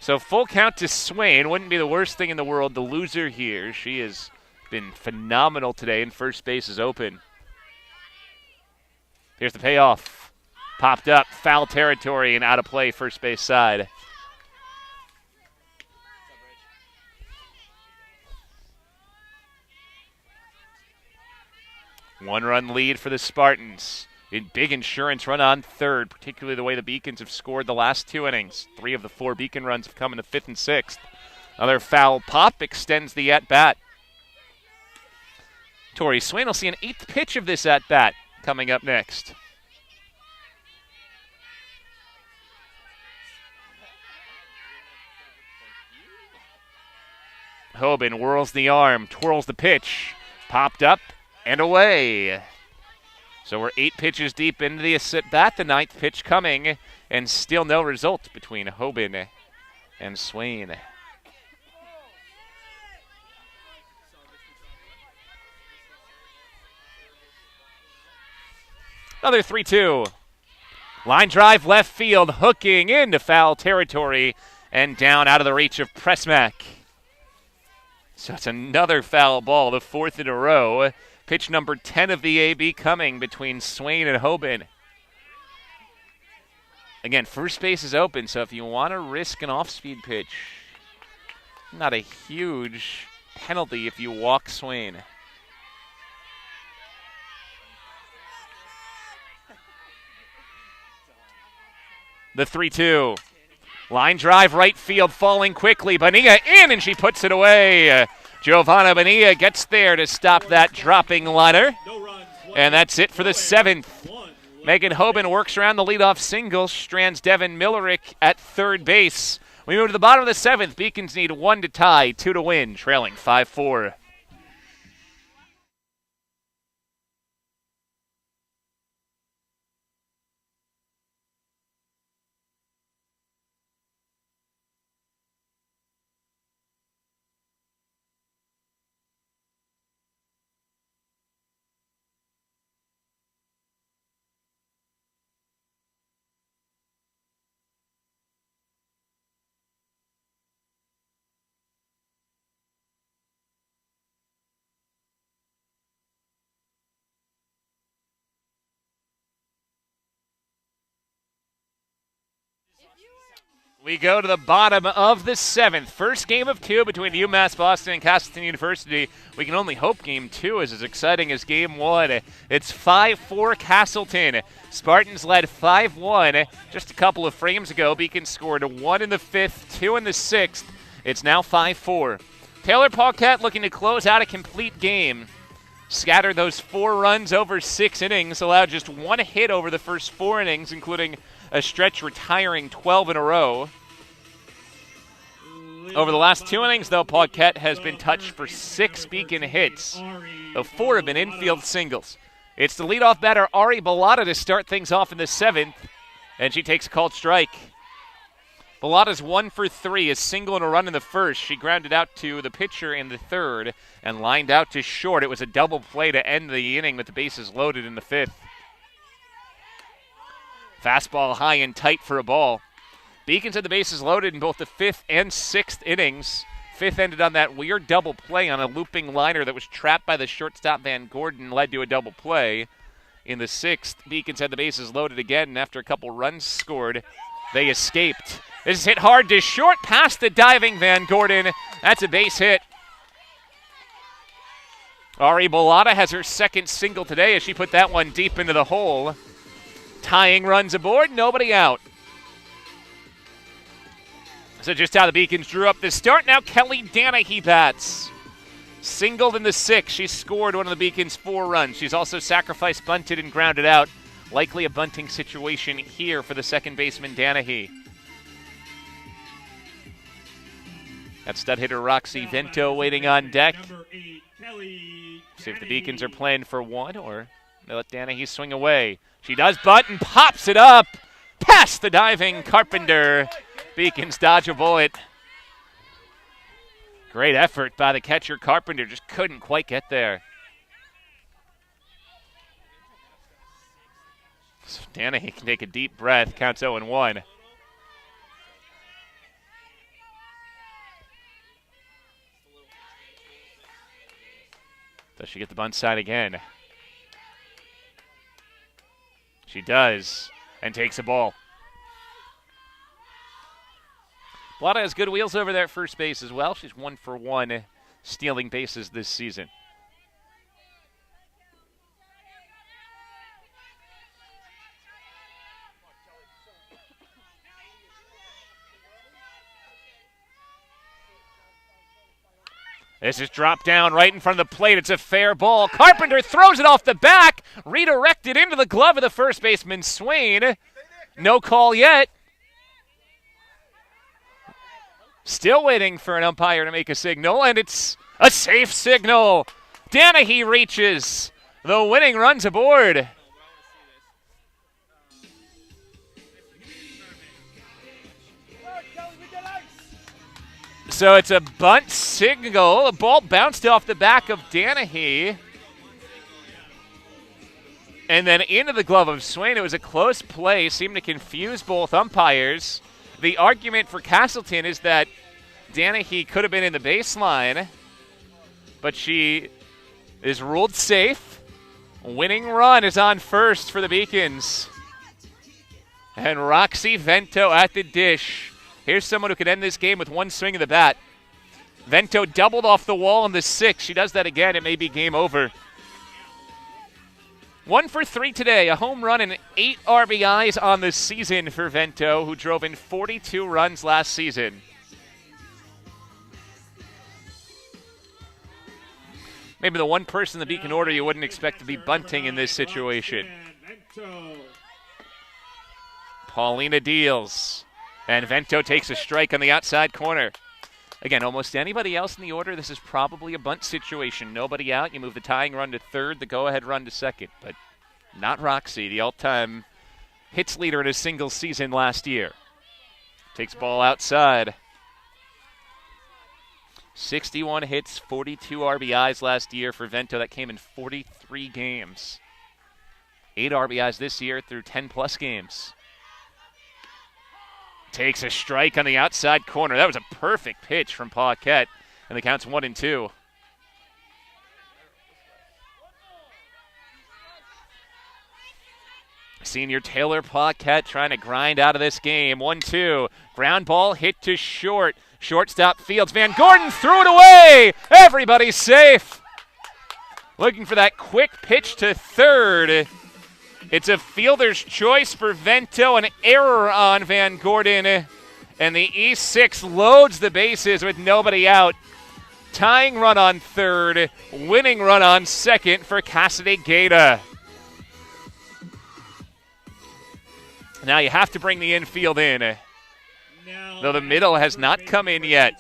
So full count to Swain. Wouldn't be the worst thing in the world. The loser here. She has been phenomenal today, and first base is open. Here's the payoff. Popped up, foul territory, and out of play, first base side. One-run lead for the Spartans. Big insurance run on third, particularly the way the Beacons have scored the last 2 innings. 3 of the 4 Beacon runs have come in the 5th and 6th. Another foul pop extends the at-bat. Tori Swain will see an 8th pitch of this at-bat coming up next. Hoban whirls the arm, twirls the pitch, popped up and away. So we're 8 pitches deep into the at-bat, the 9th pitch coming, and still no result between Hoban and Swain. Another 3-2. Line drive left field, hooking into foul territory and down out of the reach of Prusmack. So it's another foul ball, the 4th in a row. Pitch number 10 of the AB coming between Swain and Hoban. Again, first base is open, so if you want to risk an off-speed pitch, not a huge penalty if you walk Swain. The 3-2. Line drive right field falling quickly. Bonilla in, and she puts it away. Giovanna Bonilla gets there to stop that dropping liner. And that's it for the 7th. Megan Hoban works around the leadoff single, strands Devin Millerick at third base. We move to the bottom of the 7th. Beacons need 1 to tie, 2 to win, trailing 5-4. We go to the bottom of the 7th. First game of 2 between UMass Boston and Castleton University. We can only hope game 2 is as exciting as game 1. It's 5-4 Castleton. Spartans led 5-1 just a couple of frames ago. Beacon scored 1 in the 5th, 2 in the 6th. It's now 5-4. Taylor Paquette looking to close out a complete game. Scattered those 4 runs over 6 innings, allowed just 1 hit over the first 4 innings, including a stretch retiring 12 in a row. Over the last 2 innings, though, Paquette has been touched for 6 Beacon hits. The 4 have been infield singles. It's the leadoff batter, Ari Bellata, to start things off in the 7th, and she takes a called strike. Bellata's 1 for 3, a single and a run in the first. She grounded out to the pitcher in the 3rd and lined out to short. It was a double play to end the inning with the bases loaded in the 5th. Fastball high and tight for a ball. Beacons had the bases loaded in both the 5th and 6th innings. 5th ended on that weird double play on a looping liner that was trapped by the shortstop Van Gordon, led to a double play. In the 6th, Beacons had the bases loaded again, and after a couple runs scored, they escaped. This is hit hard to short, past the diving Van Gordon. That's a base hit. Ari Bellata has her 2nd single today as she put that one deep into the hole. Tying runs aboard, nobody out. So just how the Beacons drew up this start. Now Kelly Danahy bats. Singled in the 6th. She scored one of the Beacons' 4 runs. She's also sacrificed, bunted, and grounded out. Likely a bunting situation here for the second baseman, Danahy. That stud hitter Roxy Vento waiting on deck. See if the Beacons are playing for 1 or they let Danahy swing away. She does bunt and pops it up past the diving Carpenter. Beacons dodge a bullet. Great effort by the catcher Carpenter, just couldn't quite get there. So Danahy can take a deep breath, counts 0-1. Does she get the bunt side again? She does, and takes a ball. Blada has good wheels over there at first base as well. She's 1 for 1 stealing bases this season. This is dropped down right in front of the plate. It's a fair ball. Carpenter throws it off the back, redirected into the glove of the first baseman, Swain. No call yet. Still waiting for an umpire to make a signal, and it's a safe signal. Danahy reaches. The winning run's aboard. So it's a bunt signal. The ball bounced off the back of Danahy. And then into the glove of Swain. It was a close play. Seemed to confuse both umpires. The argument for Castleton is that Danahy could have been in the baseline, but she is ruled safe. Winning run is on first for the Beacons. And Roxy Vento at the dish. Here's someone who could end this game with one swing of the bat. Vento doubled off the wall in the 6th. She does that again. It may be game over. 1 for 3 today. A home run and 8 RBIs on the season for Vento, who drove in 42 runs last season. Maybe the one person in the Beacon order you wouldn't expect to be bunting in this situation. Paulina deals. And Vento takes a strike on the outside corner. Again, almost anybody else in the order, this is probably a bunt situation. Nobody out. You move the tying run to third, the go-ahead run to second. But not Roxy, the all-time hits leader in a single season last year. Takes ball outside. 61 hits, 42 RBIs last year for Vento. That came in 43 games. 8 RBIs this year through 10-plus games. Takes a strike on the outside corner. That was a perfect pitch from Paquette, and the count's 1-2. Senior Taylor Paquette trying to grind out of this game. 1-2. Ground ball hit to short. Shortstop Fields. Van Gordon threw it away. Everybody's safe. Looking for that quick pitch to third. It's a fielder's choice for Vento, an error on Van Gordon, and the E6 loads the bases with nobody out. Tying run on third, winning run on second for Cassidy Gaeta. Now you have to bring the infield in, though the middle has not come in yet.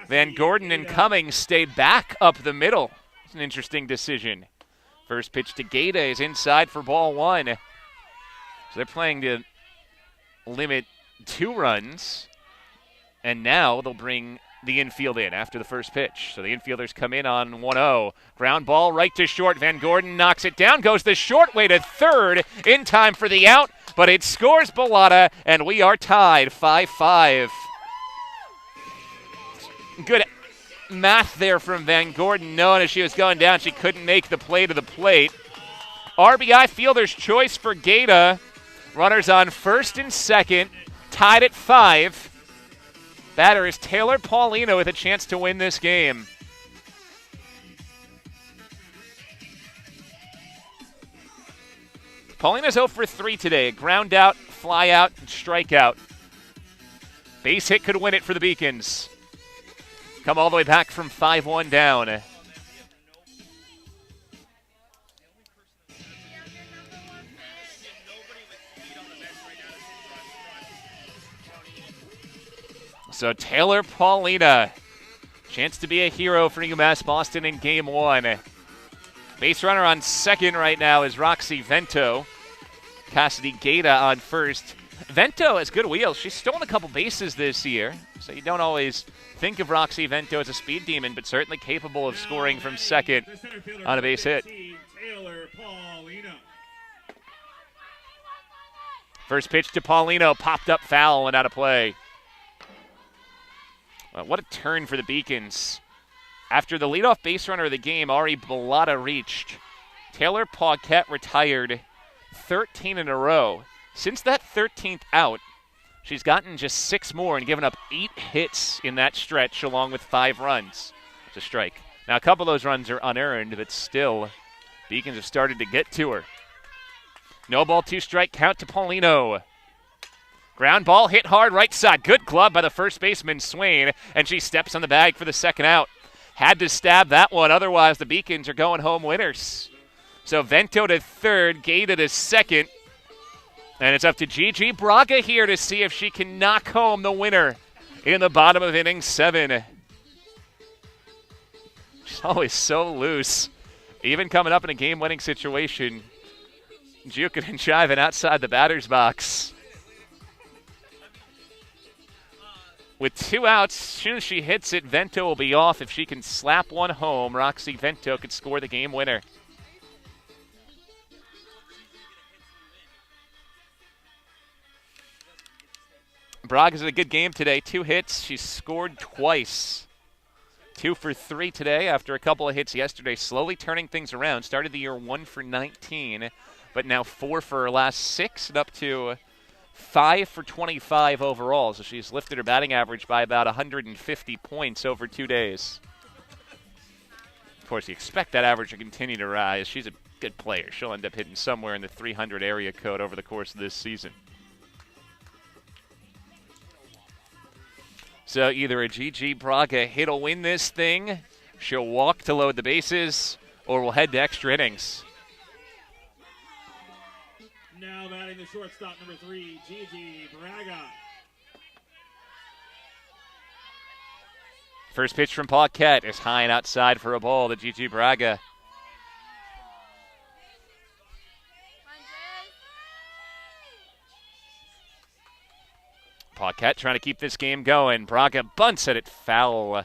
Van Gordon and Cummings stay back up the middle. It's an interesting decision. First pitch to Gaeta is inside for ball 1. So they're playing to limit 2 runs. And now they'll bring the infield in after the first pitch. So the infielders come in on 1-0. Ground ball right to short. Van Gordon knocks it down. Goes the short way to third in time for the out. But it scores Bellotta, and we are tied 5-5. Good math there from Van Gordon, knowing as she was going down she couldn't make the play to the plate. RBI fielder's choice for Gaeta. Runners on first and second, tied at 5. Batter is Taylor Paulino with a chance to win this game. Paulina's 0 for 3 today. A ground out, fly out, and strikeout. Base hit could win it for the Beacons. Come all the way back from 5-1 down. So Taylor Paulina, chance to be a hero for UMass Boston in Game 1. Base runner on second right now is Roxy Vento. Cassidy Gaeta on first. Vento has good wheels. She's stolen a couple bases this year, so you don't always think of Roxy Vento as a speed demon, but certainly capable of scoring from second on a base hit. First pitch to Paulino, popped up foul and out of play. What a turn for the Beacons. After the leadoff base runner of the game, Ari Bellotta reached, Taylor Paquette retired 13 in a row. Since that 13th out, she's gotten just 6 more and given up 8 hits in that stretch, along with 5 runs. It's a strike. Now, a couple of those runs are unearned, but still, Beacons have started to get to her. No ball, 2 strike count to Paulino. Ground ball hit hard right side. Good glove by the first baseman, Swain, and she steps on the bag for the second out. Had to stab that one, otherwise the Beacons are going home winners. So Vento to third, Gay to second, and it's up to Gigi Braga here to see if she can knock home the winner in the bottom of inning 7. She's always so loose. Even coming up in a game-winning situation, juking and jiving outside the batter's box. With 2 outs, as soon as she hits it, Vento will be off. If she can slap one home, Roxy Vento could score the game winner. Braga's had a good game today. 2 hits. She's scored twice. 2 for 3 today after a couple of hits yesterday. Slowly turning things around. Started the year 1 for 19, but now 4 for her last 6 and up to 5 for 25 overall. So she's lifted her batting average by about 150 points over 2 days. Of course, you expect that average to continue to rise. She's a good player. She'll end up hitting somewhere in the 300 area code over the course of this season. So either a Gigi Braga hit'll win this thing, she'll walk to load the bases, or we'll head to extra innings. Now batting the shortstop, number 3, Gigi Braga. First pitch from Paquette is high and outside for a ball to Gigi Braga. Paquette trying to keep this game going. Braga bunts at it foul.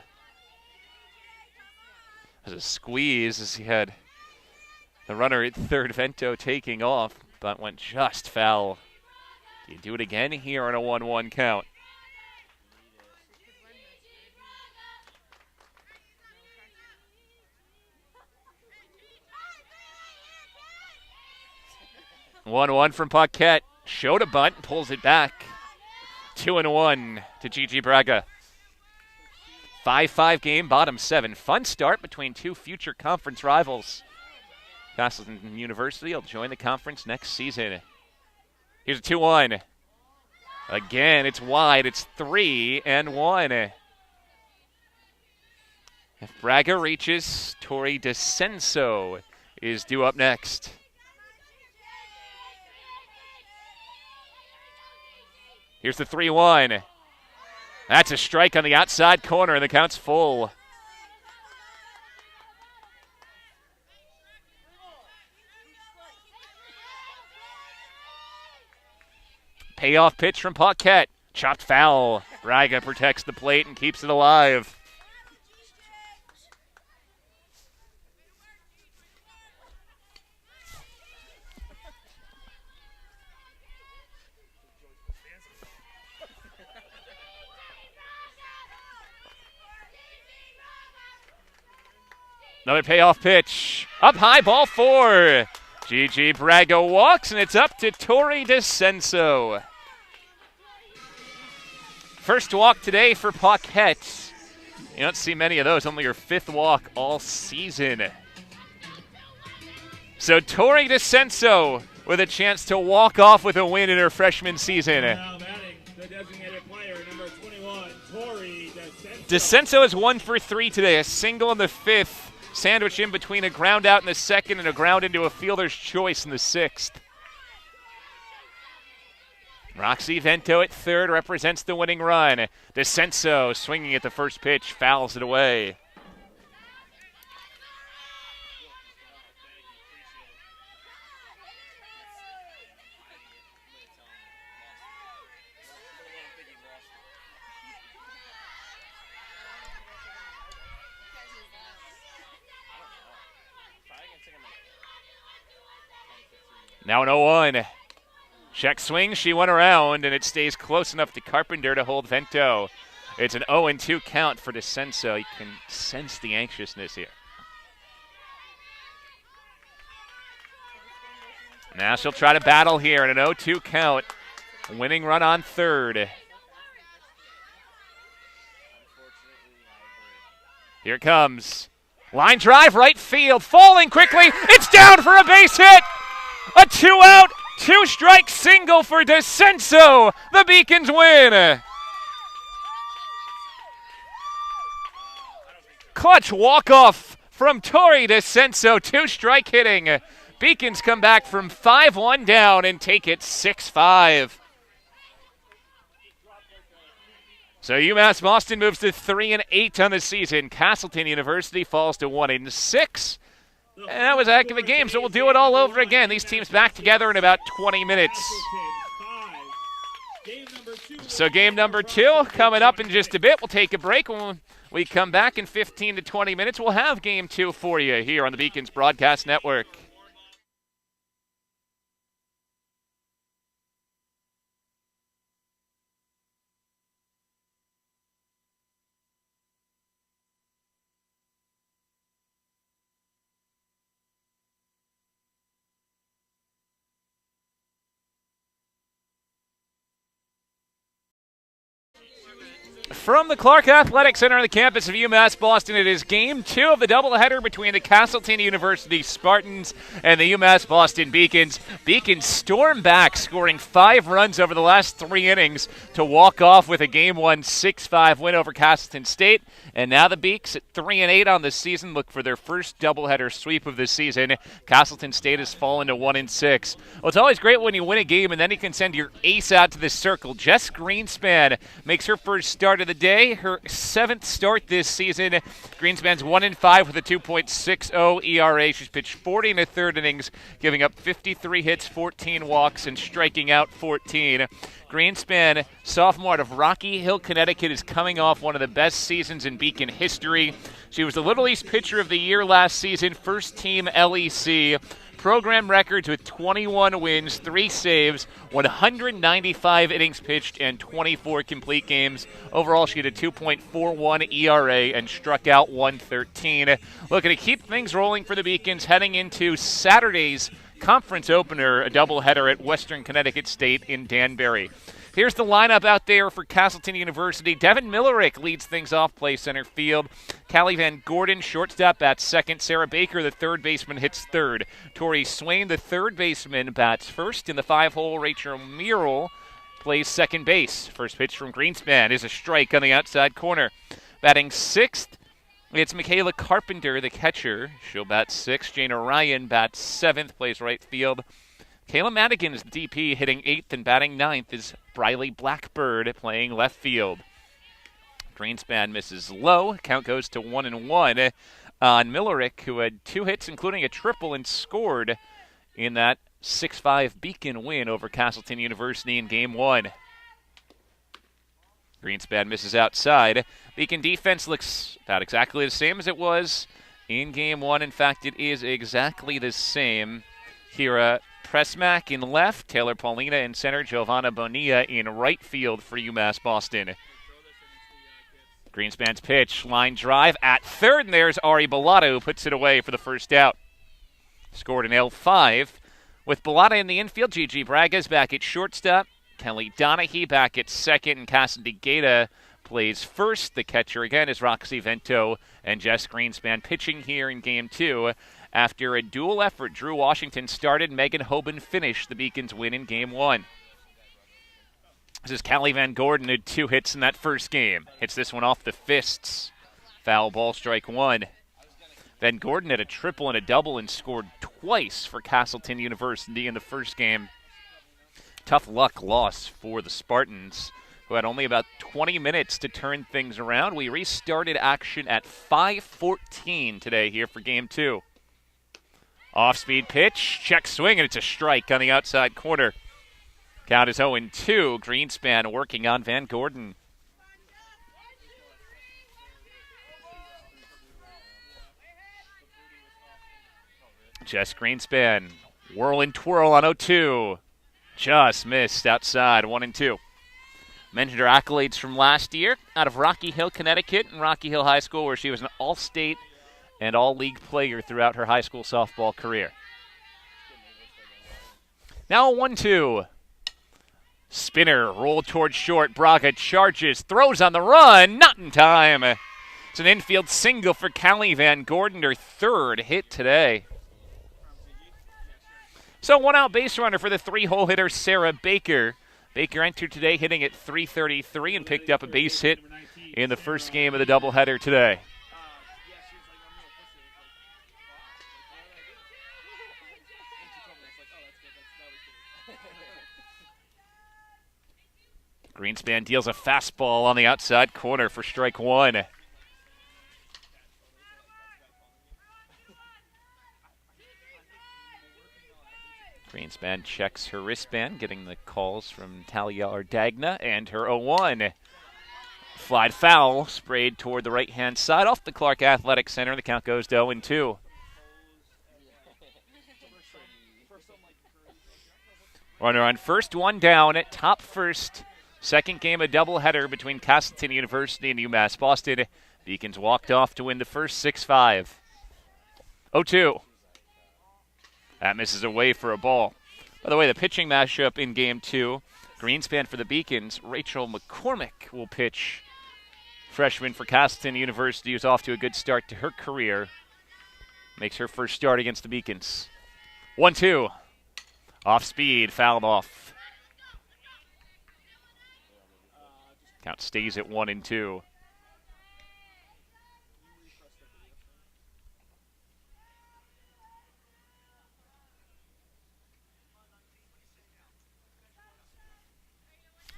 There's a squeeze as he had the runner at third, Vento, taking off, but went just foul. Do you do it again here on a 1-1 count? One from Paquette. Showed a bunt, pulls it back. 2-1 to Gigi Braga. 5-5 game, bottom 7. Fun start between 2 future conference rivals. Castleton University will join the conference next season. Here's a 2-1. Again, it's wide. It's 3-1. If Braga reaches, Tori DeCenso is due up next. Here's the 3-1. That's a strike on the outside corner, and the count's full. Payoff pitch from Paquette. Chopped foul. Braga protects the plate and keeps it alive. Another payoff pitch. Up high, ball 4. Gigi Braga walks, and it's up to Tori DeCenso. First walk today for Paquette. You don't see many of those, only her 5th walk all season. So Tori DeCenso with a chance to walk off with a win in her freshman season. Now batting the designated player, number 21, Tori DeCenso. DeCenso is 1 for 3 today, a single in the 5th. Sandwich in between a ground out in the 2nd and a ground into a fielder's choice in the 6th. Roxy Vento at 3rd represents the winning run. DeCenso swinging at the first pitch, fouls it away. Now an 0-1. Check swing, she went around, and it stays close enough to Carpenter to hold Vento. It's an 0-2 count for DeCenso. You can sense the anxiousness here. Now she'll try to battle here in an 0-2 count. Winning run on third. Here it comes. Line drive, right field, falling quickly. It's down for a base hit. A 2-out, 2-strike single for DeCenso. The Beacons win. Clutch walk-off from Tori DeCenso, 2-strike hitting. Beacons come back from 5-1 down and take it 6-5. So UMass Boston moves to 3-8 on the season. Castleton University falls to 1-6. And that was a heck of a game, so we'll do it all over again. These teams back together in about 20 minutes. So game number 2 coming up in just a bit. We'll take a break. When we come back in 15 to 20 minutes, we'll have game 2 for you here on the Beacons Broadcast Network. From the Clark Athletic Center on the campus of UMass Boston, it is game 2 of the doubleheader between the Castleton University Spartans and the UMass Boston Beacons. Beacons storm back, scoring 5 runs over the last 3 innings to walk off with a Game 1 6-5 win over Castleton State. And now the Beaks at 3-8 on the season look for their first doubleheader sweep of the season. Castleton State has fallen to 1-6. Well, it's always great when you win a game and then you can send your ace out to the circle. Jess Greenspan makes her first start of the day, her 7th start this season. Greenspan's 1-5 with a 2.60 ERA. She's pitched 40 in the 3rd innings, giving up 53 hits, 14 walks, and striking out 14. Greenspan, sophomore out of Rocky Hill, Connecticut, is coming off one of the best seasons in Beacon history. She was the Little East Pitcher of the Year last season, first team LEC. Program records with 21 wins, 3 saves, 195 innings pitched, and 24 complete games. Overall, she had a 2.41 ERA and struck out 113. Looking to keep things rolling for the Beacons heading into Saturday's conference opener, a doubleheader at Western Connecticut State in Danbury. Here's the lineup out there for Castleton University. Devin Millerick leads things off, play center field. Callie Van Gordon, shortstop, bats second. Sarah Baker, the third baseman, hits third. Tori Swain, the third baseman, bats first. In the 5-hole, Rachel Murrell plays second base. First pitch from Greenspan is a strike on the outside corner. Batting sixth, it's Michaela Carpenter, the catcher. She'll bat sixth. Jana Ryan bats seventh, plays right field. Kayla Madigan is DP, hitting 8th, and batting 9th is Briley Blackbird playing left field. Greenspan misses low. Count goes to 1-1 on Millerick, who had 2 hits, including a triple, and scored in that 6-5 Beacon win over Castleton University in Game 1. Greenspan misses outside. Beacon defense looks about exactly the same as it was in Game 1. In fact, it is exactly the same. Kiera Prusmack in left, Taylor Paulina in center, Giovanna Bonilla in right field for UMass Boston. Greenspan's pitch, line drive at third, and there's Ari Bellata, who puts it away for the first out. Scored an L5. With Bellata in the infield, Gigi Braga's back at shortstop, Kelly Danahy back at second, and Cassidy Gata plays first. The catcher again is Roxy Vento, and Jess Greenspan pitching here in Game 2. After a dual effort, Drew Washington started, Megan Hoban finished the Beacons' win in Game 1. This is Callie Van Gordon, who had 2 hits in that first game. Hits this one off the fists. Foul ball, strike 1. Van Gordon had a triple and a double and scored twice for Castleton University in the first game. Tough luck loss for the Spartans, who had only about 20 minutes to turn things around. We restarted action at 5:14 today here for Game 2. Off-speed pitch, check swing, and it's a strike on the outside corner. Count is 0-2. Greenspan working on Van Gordon. Jess Greenspan, whirl and twirl on 0-2. Just missed outside, 1-2. Mentioned her accolades from last year out of Rocky Hill, Connecticut, and Rocky Hill High School, where she was an all-state and all-league player throughout her high school softball career. Now a 1-2. Spinner rolled towards short. Braga charges, throws on the run, not in time. It's an infield single for Callie Van Gordon, her third hit today. So one out base runner for the three-hole hitter Sarah Baker. Baker entered today hitting at .333 and picked up a base hit in the first game of the doubleheader today. Greenspan deals a fastball on the outside corner for strike one. Greenspan checks her wristband, getting the calls from Talia Ardagna, and her 0-1. Flied foul, sprayed toward the right-hand side off the Clark Athletic Center. The count goes to 0-2. Runner on first, one down at top first. Second game a doubleheader between Castleton University and UMass Boston. Beacons walked off to win the first 6-5. 0-2. That misses away for a ball. By the way, the pitching matchup in Game 2, Greenspan for the Beacons, Rachel McCormick will pitch. Freshman for Castleton University, who's off to a good start to her career. Makes her first start against the Beacons. 1-2. Off speed, fouled off. Count stays at 1-2.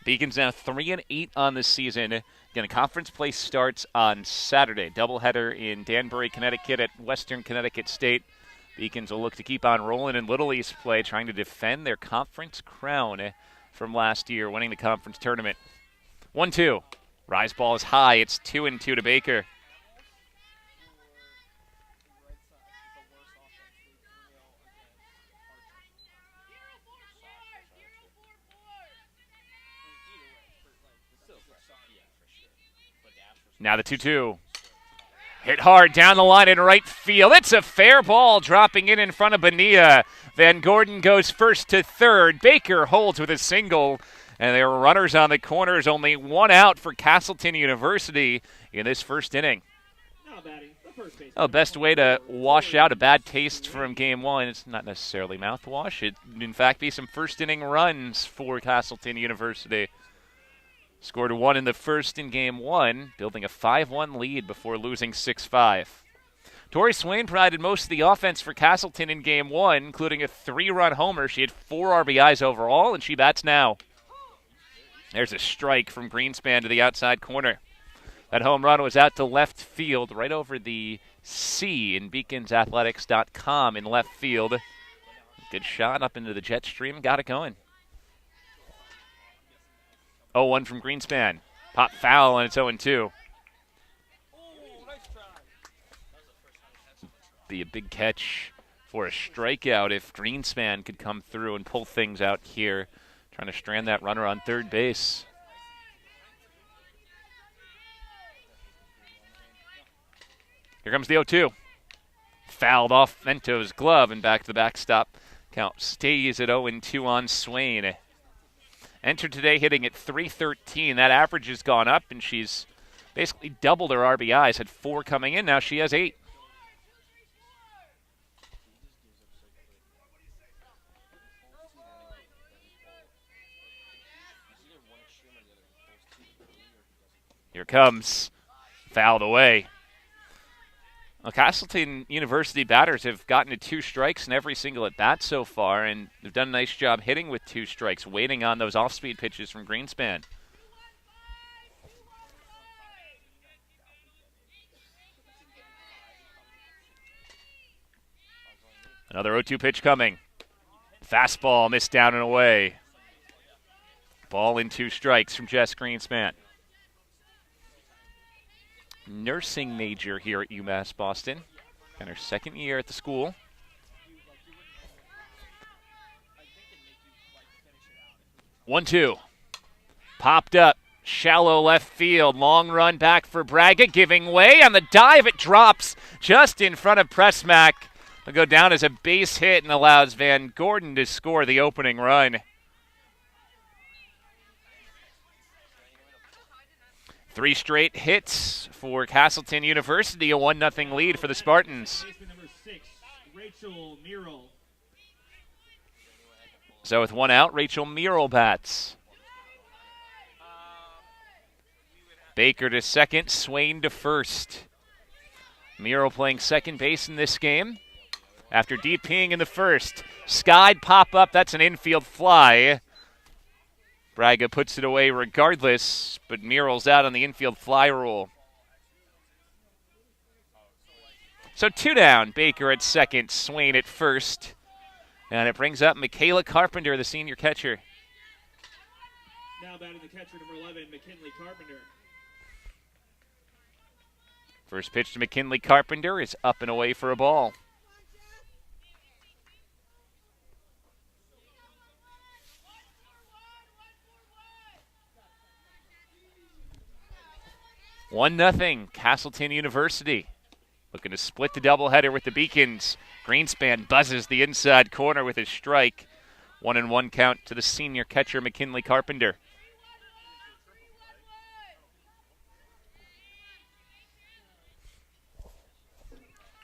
Beacons now 3-8 on the season. Again, conference play starts on Saturday. Doubleheader in Danbury, Connecticut at Western Connecticut State. Beacons will look to keep on rolling in Little East play, trying to defend their conference crown from last year, winning the conference tournament. 1-2. Rise ball is high. It's 2-2 to Baker. Now the 2-2. Hit hard down the line in right field. It's a fair ball dropping in front of Bonilla. Van Gordon goes first to third. Baker holds with a single. And there are runners on the corners. Only one out for Castleton University in this first inning. Oh, best way to wash out a bad taste from Game 1. It's not necessarily mouthwash. It, in fact, be some first inning runs for Castleton University. Scored 1 in the first in Game 1, building a 5-1 lead before losing 6-5. Tori Swain provided most of the offense for Castleton in Game 1, including a 3-run homer. She had 4 RBIs overall, and she bats now. There's a strike from Greenspan to the outside corner. That home run was out to left field, right over the C in beaconsathletics.com in left field. Good shot up into the jet stream, got it going. 0-1 from Greenspan. Pop foul, and it's 0-2. Be a big catch for a strikeout if Greenspan could come through and pull things out here. Trying to strand that runner on third base. Here comes the 0-2. Fouled off Mento's glove and back to the backstop. Count stays at 0-2 on Swain. Entered today hitting at .313. That average has gone up, and she's basically doubled her RBIs. Had 4 coming in. Now she has 8. Here comes. Fouled away. Well, Castleton University batters have gotten to 2 strikes in every single at-bat so far, and they've done a nice job hitting with 2 strikes, waiting on those off-speed pitches from Greenspan. Another 0-2 pitch coming. Fastball missed down and away. Ball in 2 strikes from Jess Greenspan. Nursing major here at UMass Boston. And her second year at the school. 1-2. Popped up. Shallow left field. Long run back for Braga. Giving way. On the dive, it drops just in front of Prusmack. It'll go down as a base hit and allows Van Gordon to score the opening run. 3 straight hits for Castleton University, a 1-0 lead for the Spartans. So with 1 out, Rachel Merrill bats. Baker to second, Swain to first. Merrill playing second base in this game. After DPing in the first, skied pop up, that's an infield fly. Braga puts it away regardless, but Merrill's out on the infield fly rule. So 2 down, Baker at second, Swain at first. And it brings up Michaela Carpenter, the senior catcher. Now batting the catcher, number 11, McKinley Carpenter. First pitch to McKinley Carpenter is up and away for a ball. One nothing, Castleton University. Looking to split the doubleheader with the Beacons. Greenspan buzzes the inside corner with his strike. 1-1 count to the senior catcher, McKinley Carpenter.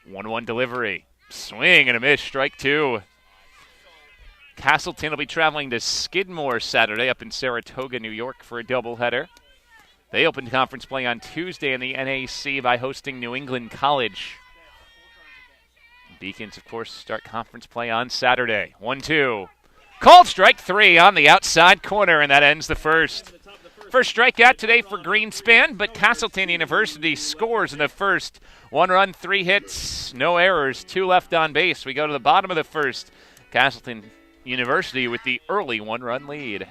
One delivery. Swing and a miss, strike 2. Castleton will be traveling to Skidmore Saturday up in Saratoga, New York for a doubleheader. They opened conference play on Tuesday in the NAC by hosting New England College. Beacons, of course, start conference play on Saturday. 1-2. Called strike 3 on the outside corner, and that ends the first. First strikeout today for Greenspan, but Castleton University scores in the first. 1 run, 3 hits, no errors, 2 left on base. We go to the bottom of the first. Castleton University with the early 1-run lead.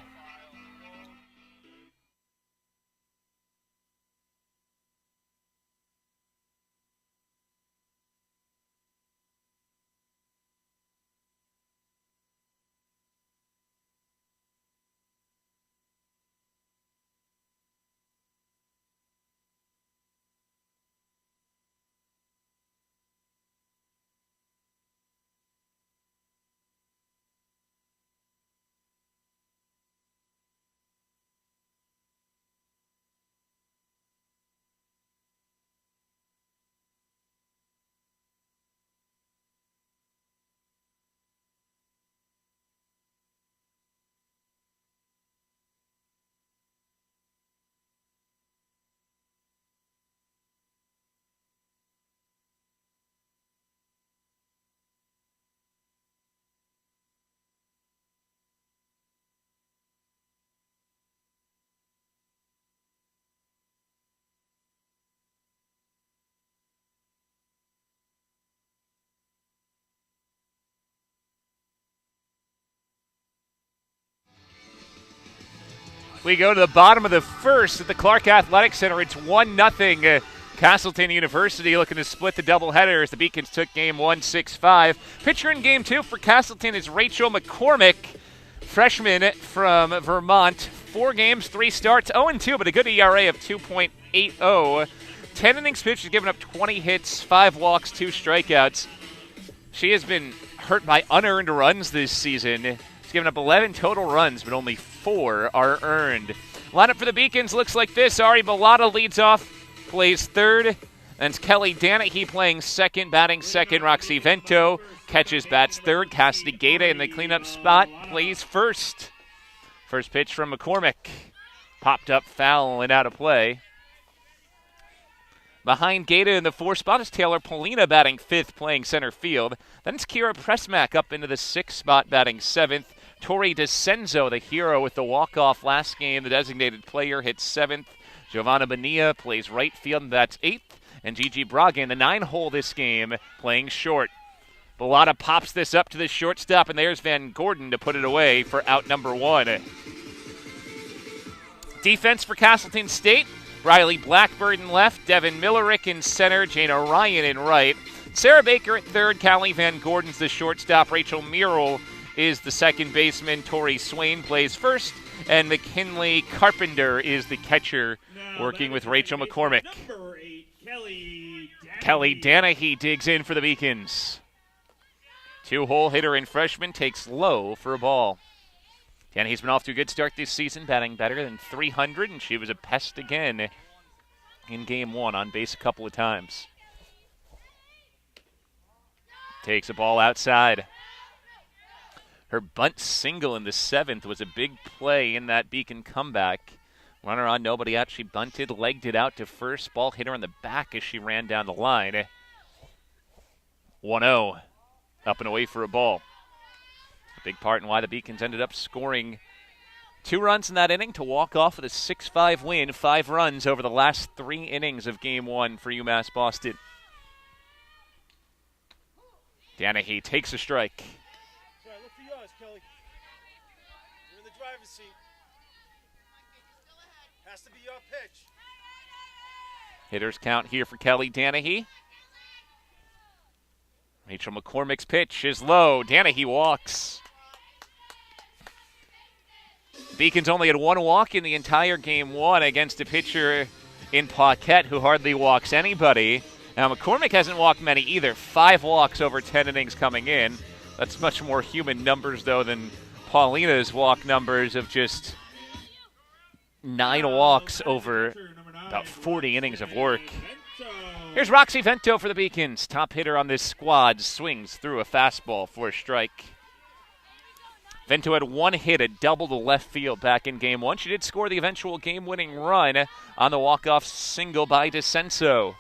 We go to the bottom of the first at the Clark Athletic Center. It's 1-0. Castleton University looking to split the doubleheader as the Beacons took game 1, 6-5. Pitcher in game 2 for Castleton is Rachel McCormick, freshman from Vermont. 4 games, 3 starts, 0-2, but a good ERA of 2.80. 10 innings pitched, has given up 20 hits, 5 walks, 2 strikeouts. She has been hurt by unearned runs this season. She's given up 11 total runs, but only 4 are earned. Lineup for the Beacons looks like this. Ari Bellata leads off, plays third. Then it's Kelly Danahy playing second, batting second. Roxy Vento catches, bats third. Cassidy Gata in the cleanup spot plays first. First pitch from McCormick. Popped up foul and out of play. Behind Gata in the 4th spot is Taylor Polina batting 5th, playing center field. Then it's Kiera Prusmack up into the 6th spot, batting 7th. Tori DeCenzo, the hero with the walk-off last game, the designated player, hits 7th. Giovanna Bonilla plays right field, and that's 8th. And Gigi Braga in the 9-hole this game, playing short. Bellata pops this up to the shortstop, and there's Van Gordon to put it away for out number 1. Defense for Castleton State. Riley Blackbird in left, Devin Millerick in center, Jana Ryan in right. Sarah Baker at third, Callie Van Gordon's the shortstop, Rachel Merrill is the second baseman, Tori Swain plays first, and McKinley Carpenter is the catcher, working with Rachel McCormick. Number 8, Kelly Danahy digs in for the Beacons. 2-hole hitter and freshman takes low for a ball. Danahy's been off to a good start this season, batting better than .300, and she was a pest again in game 1, on base a couple of times. Takes a ball outside. Her bunt single in the 7th was a big play in that Beacon comeback. Runner on, nobody out. She bunted, legged it out to first. Ball hit her on the back as she ran down the line. 1-0. Up and away for a ball. A big part in why the Beacons ended up scoring 2 runs in that inning to walk off with a 6-5 win. 5 runs over the last 3 innings of Game 1 for UMass Boston. Danahy takes a strike. Sorry, look for yours, Kelly. You're in the driver's seat. Has to be your pitch. Hitters count here for Kelly Danahy. Rachel McCormick's pitch is low. Danahy walks. Beacons only had 1 walk in the entire Game 1 against a pitcher in Paquette who hardly walks anybody. Now, McCormick hasn't walked many either. 5 walks over 10 innings coming in. That's much more human numbers, though, than Paulina's walk numbers of just 9 walks over about 40 innings of work. Here's Roxy Vento for the Beacons. Top hitter on this squad, swings through a fastball for a strike. Vento had 1 hit, a double to left field back in Game 1. She did score the eventual game-winning run on the walk-off single by DeCenso.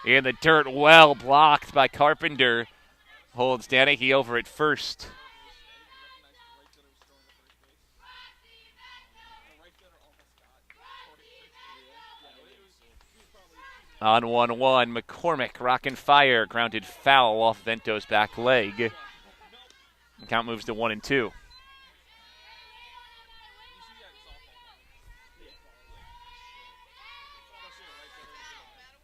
In the dirt, well blocked by Carpenter. Holds Danahy over at first. On 1-1, McCormick rocking fire, grounded foul off Vento's back leg. The count moves to 1-2.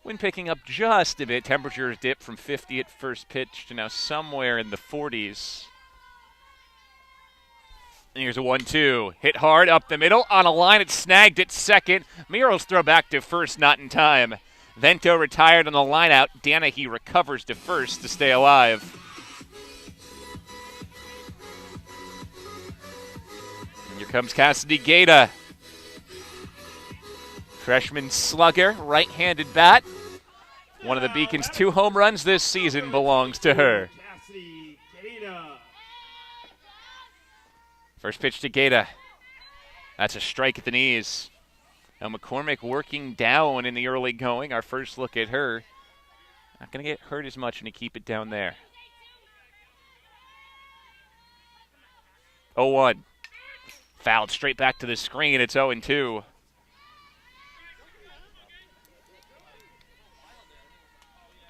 Wind picking up just a bit. Temperatures dip from 50 at first pitch to now somewhere in the 40s. And here's a 1-2. Hit hard up the middle. On a line, it's snagged at second. Miro's throw back to first, not in time. Vento retired on the line out. Danahy recovers to first to stay alive. And here comes Cassidy Gaeta. Freshman slugger, right-handed bat. One of the Beacons' 2 home runs this season belongs to her. First pitch to Gaeta. That's a strike at the knees. Now McCormick working down in the early going. Our first look at her. Not going to get hurt as much and to keep it down there. 0-1. Fouled straight back to the screen. It's 0-2.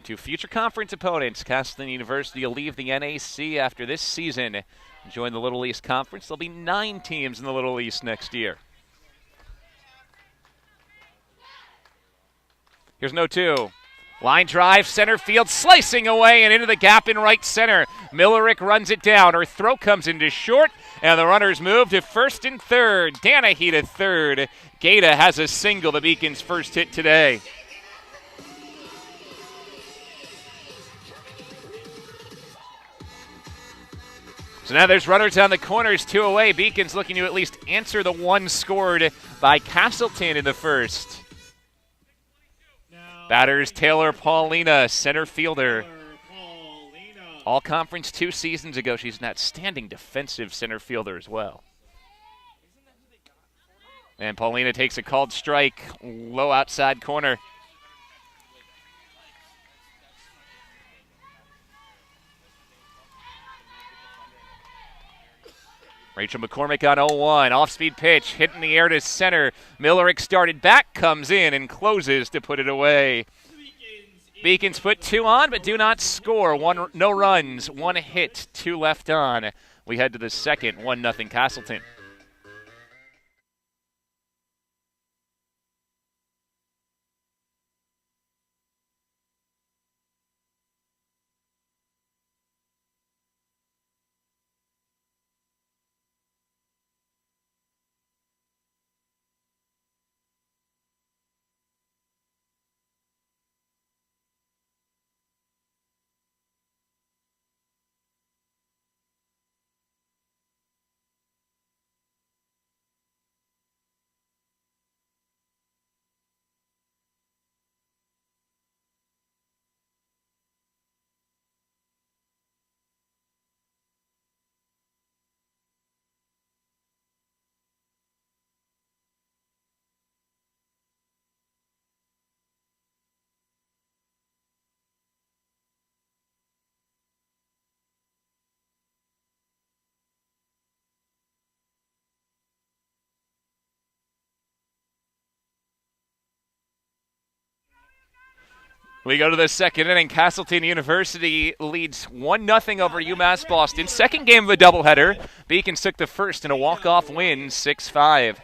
To future conference opponents, Castleton University will leave the NAC after this season and join the Little East Conference. There'll be 9 teams in the Little East next year. Here's 0-2. Line drive, center field, slicing away and into the gap in right center. Millerick runs it down. Her throw comes into short, and the runners move to first and third. Danahy to third. Gaeta has a single, the Beacons' first hit today. So now there's runners on the corners, 2 away. Beacons looking to at least answer the 1 scored by Castleton in the first. Batters Taylor Paulina, center fielder. All conference 2 seasons ago. She's an outstanding defensive center fielder as well. And Paulina takes a called strike, low outside corner. Rachel McCormick on 0-1. Off-speed pitch, hit in the air to center. Millerick started back, comes in, and closes to put it away. Beacons put 2 on, but do not score. No runs, 1 hit, 2 left on. We head to the second, 1-0 Castleton. We go to the second inning. Castleton University leads 1-0 over UMass Boston. Second game of a doubleheader. Beacons took the first in a walk-off win, 6-5.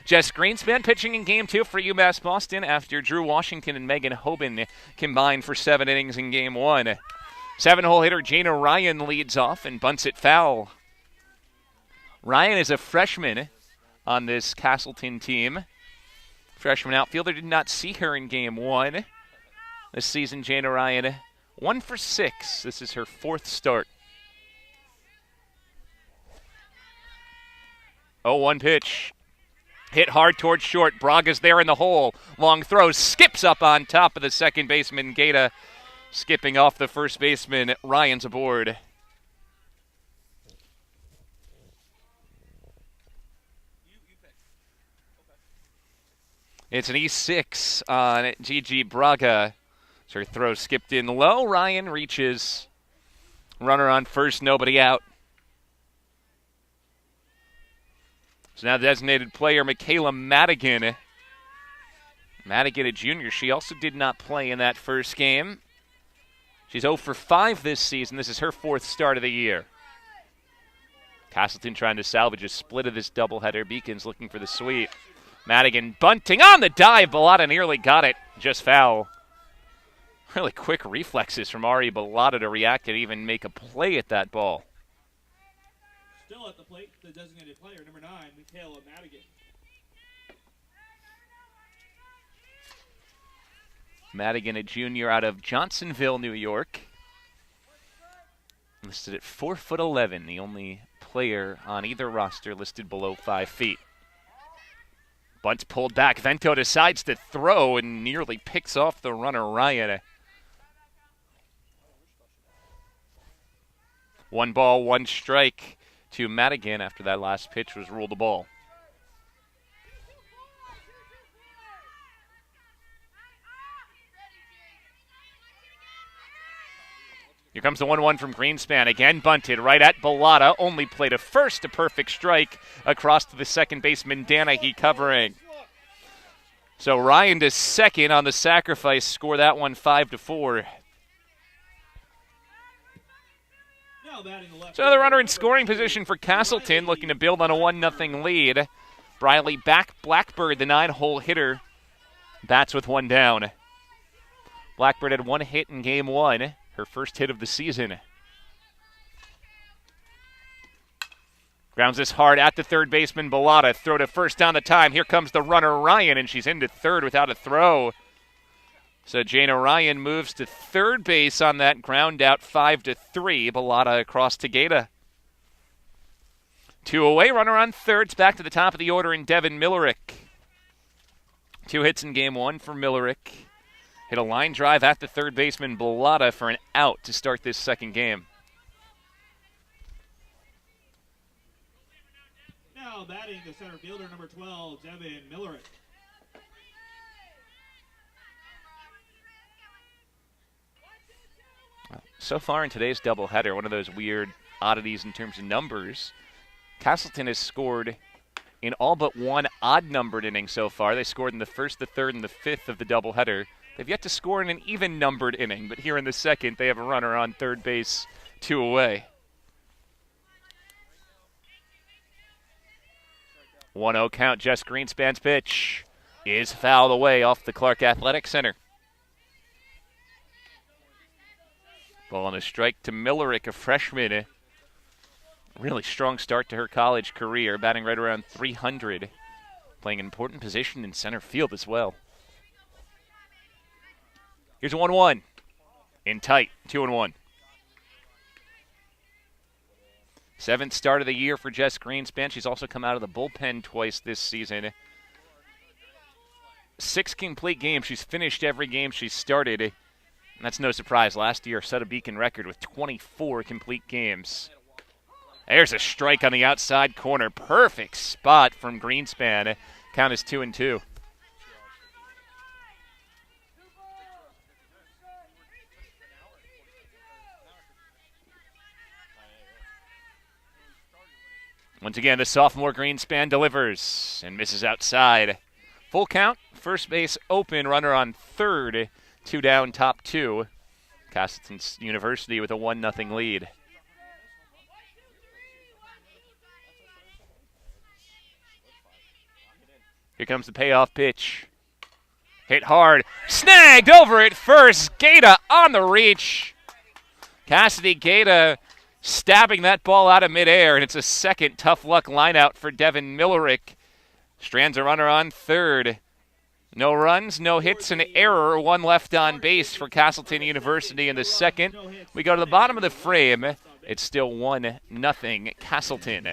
Jess Greenspan pitching in Game 2 for UMass Boston after Drew Washington and Megan Hoban combined for 7 innings in Game 1. 7-hole hitter Jana Ryan leads off and bunts it foul. Ryan is a freshman on this Castleton team. Freshman outfielder, did not see her in Game 1. This season, Jana Ryan, 1 for 6. This is her 4th start. 0-1 pitch. Hit hard towards short. Braga's there in the hole. Long throw. Skips up on top of the second baseman, Gata. Skipping off the first baseman. Ryan's aboard. It's an E6 on Gigi Braga. So her throw skipped in low. Ryan reaches. Runner on first, nobody out. So now the designated player, Michaela Madigan. Madigan, a junior. She also did not play in that first game. She's 0 for 5 this season. This is her 4th start of the year. Castleton trying to salvage a split of this doubleheader. Beacons looking for the sweep. Madigan bunting on the dive. Bellotta nearly got it. Just foul. Really quick reflexes from Ari Bellotta to react and even make a play at that ball. Still at the plate, the designated player, number 9, Michaela Madigan. Madigan, a junior out of Johnsonville, New York. Listed at 4'11", the only player on either roster listed below 5 feet. Bunt's pulled back. Vento decides to throw and nearly picks off the runner, Ryan. 1 ball, 1 strike to Madigan after that last pitch was ruled a ball. Here comes the 1-1 from Greenspan. Again bunted right at Bellotta. Only played a first, a perfect strike across to the second baseman, Danahy covering. So Ryan to second on the sacrifice. Score that one 5-4. So another runner in scoring position for Castleton, looking to build on a 1-0 lead. Briley Blackbird, the 9-hole hitter, bats with 1 down. Blackbird had 1 hit in Game 1, her first hit of the season. Grounds this hard at the third baseman, Bellotta. Throw to first down the time. Here comes the runner, Ryan, and she's into third without a throw. So Jana Ryan moves to third base on that ground out, 5-3. Bellotta across to Gata. 2 away, runner on third. It's back to the top of the order in Devin Millerick. 2 hits in Game 1 for Millerick. Hit a line drive at the third baseman, Bellotta, for an out to start this second game. Now batting the center fielder, number 12, Devin Millerick. So far in today's doubleheader, one of those weird oddities in terms of numbers, Castleton has scored in all but 1 odd-numbered inning so far. They scored in the first, the third, and the 5th of the doubleheader. They've yet to score in an even-numbered inning, but here in the second, they have a runner on third base, 2 away. 1-0 count. Jess Greenspan's pitch is fouled away off the Clark Athletic Center. Ball on a strike to Millerick, a freshman. A really strong start to her college career, batting right around 300. Playing an important position in center field as well. Here's a 1-1. In tight, 2-1. 7th start of the year for Jess Greenspan. She's also come out of the bullpen twice this season. 6 complete games. She's finished every game she's started. And that's no surprise. Last year set a Beacon record with 24 complete games. There's a strike on the outside corner. Perfect spot from Greenspan. Count is 2-2. Once again, the sophomore Greenspan delivers and misses outside. Full count, first base open, runner on third 2 down, top 2. Castleton University with a 1-0 lead. Here comes the payoff pitch. Hit hard. Snagged over at first. Gata on the reach. Cassidy Gata stabbing that ball out of midair, and it's a second tough luck lineout for Devin Millerick. Strands a runner on third. No runs, no hits, an error. 1 left on base for Castleton University in the second. We go to the bottom of the frame. It's still 1-0 Castleton.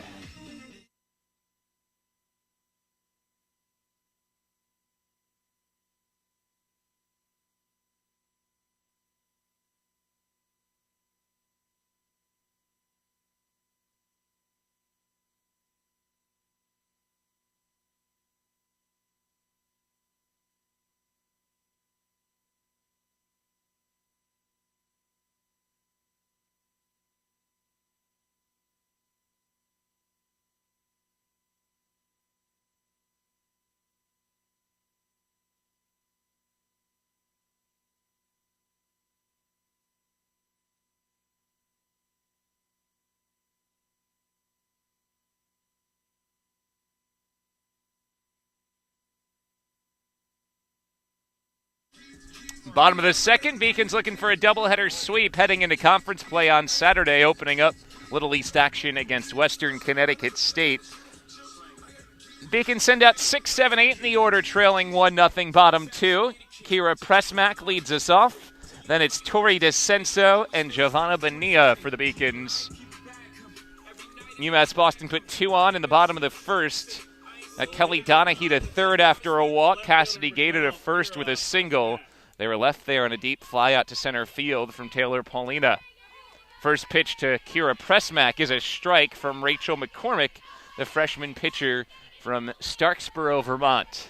Bottom of the second, Beacons looking for a doubleheader sweep heading into conference play on Saturday, opening up Little East action against Western Connecticut State. Beacons send out 6, 7, 8 in the order, trailing 1-0 bottom 2. Kiera Prusmack leads us off. Then it's Tori DeCenso and Giovanna Bonilla for the Beacons. UMass Boston put 2 on in the bottom of the first. Kelly Danahy to third after a walk. Cassidy Gata to first with a single. They were left there on a deep fly out to center field from Taylor Paulina. First pitch to Kiera Prusmack is a strike from Rachel McCormick, the freshman pitcher from Starksboro, Vermont.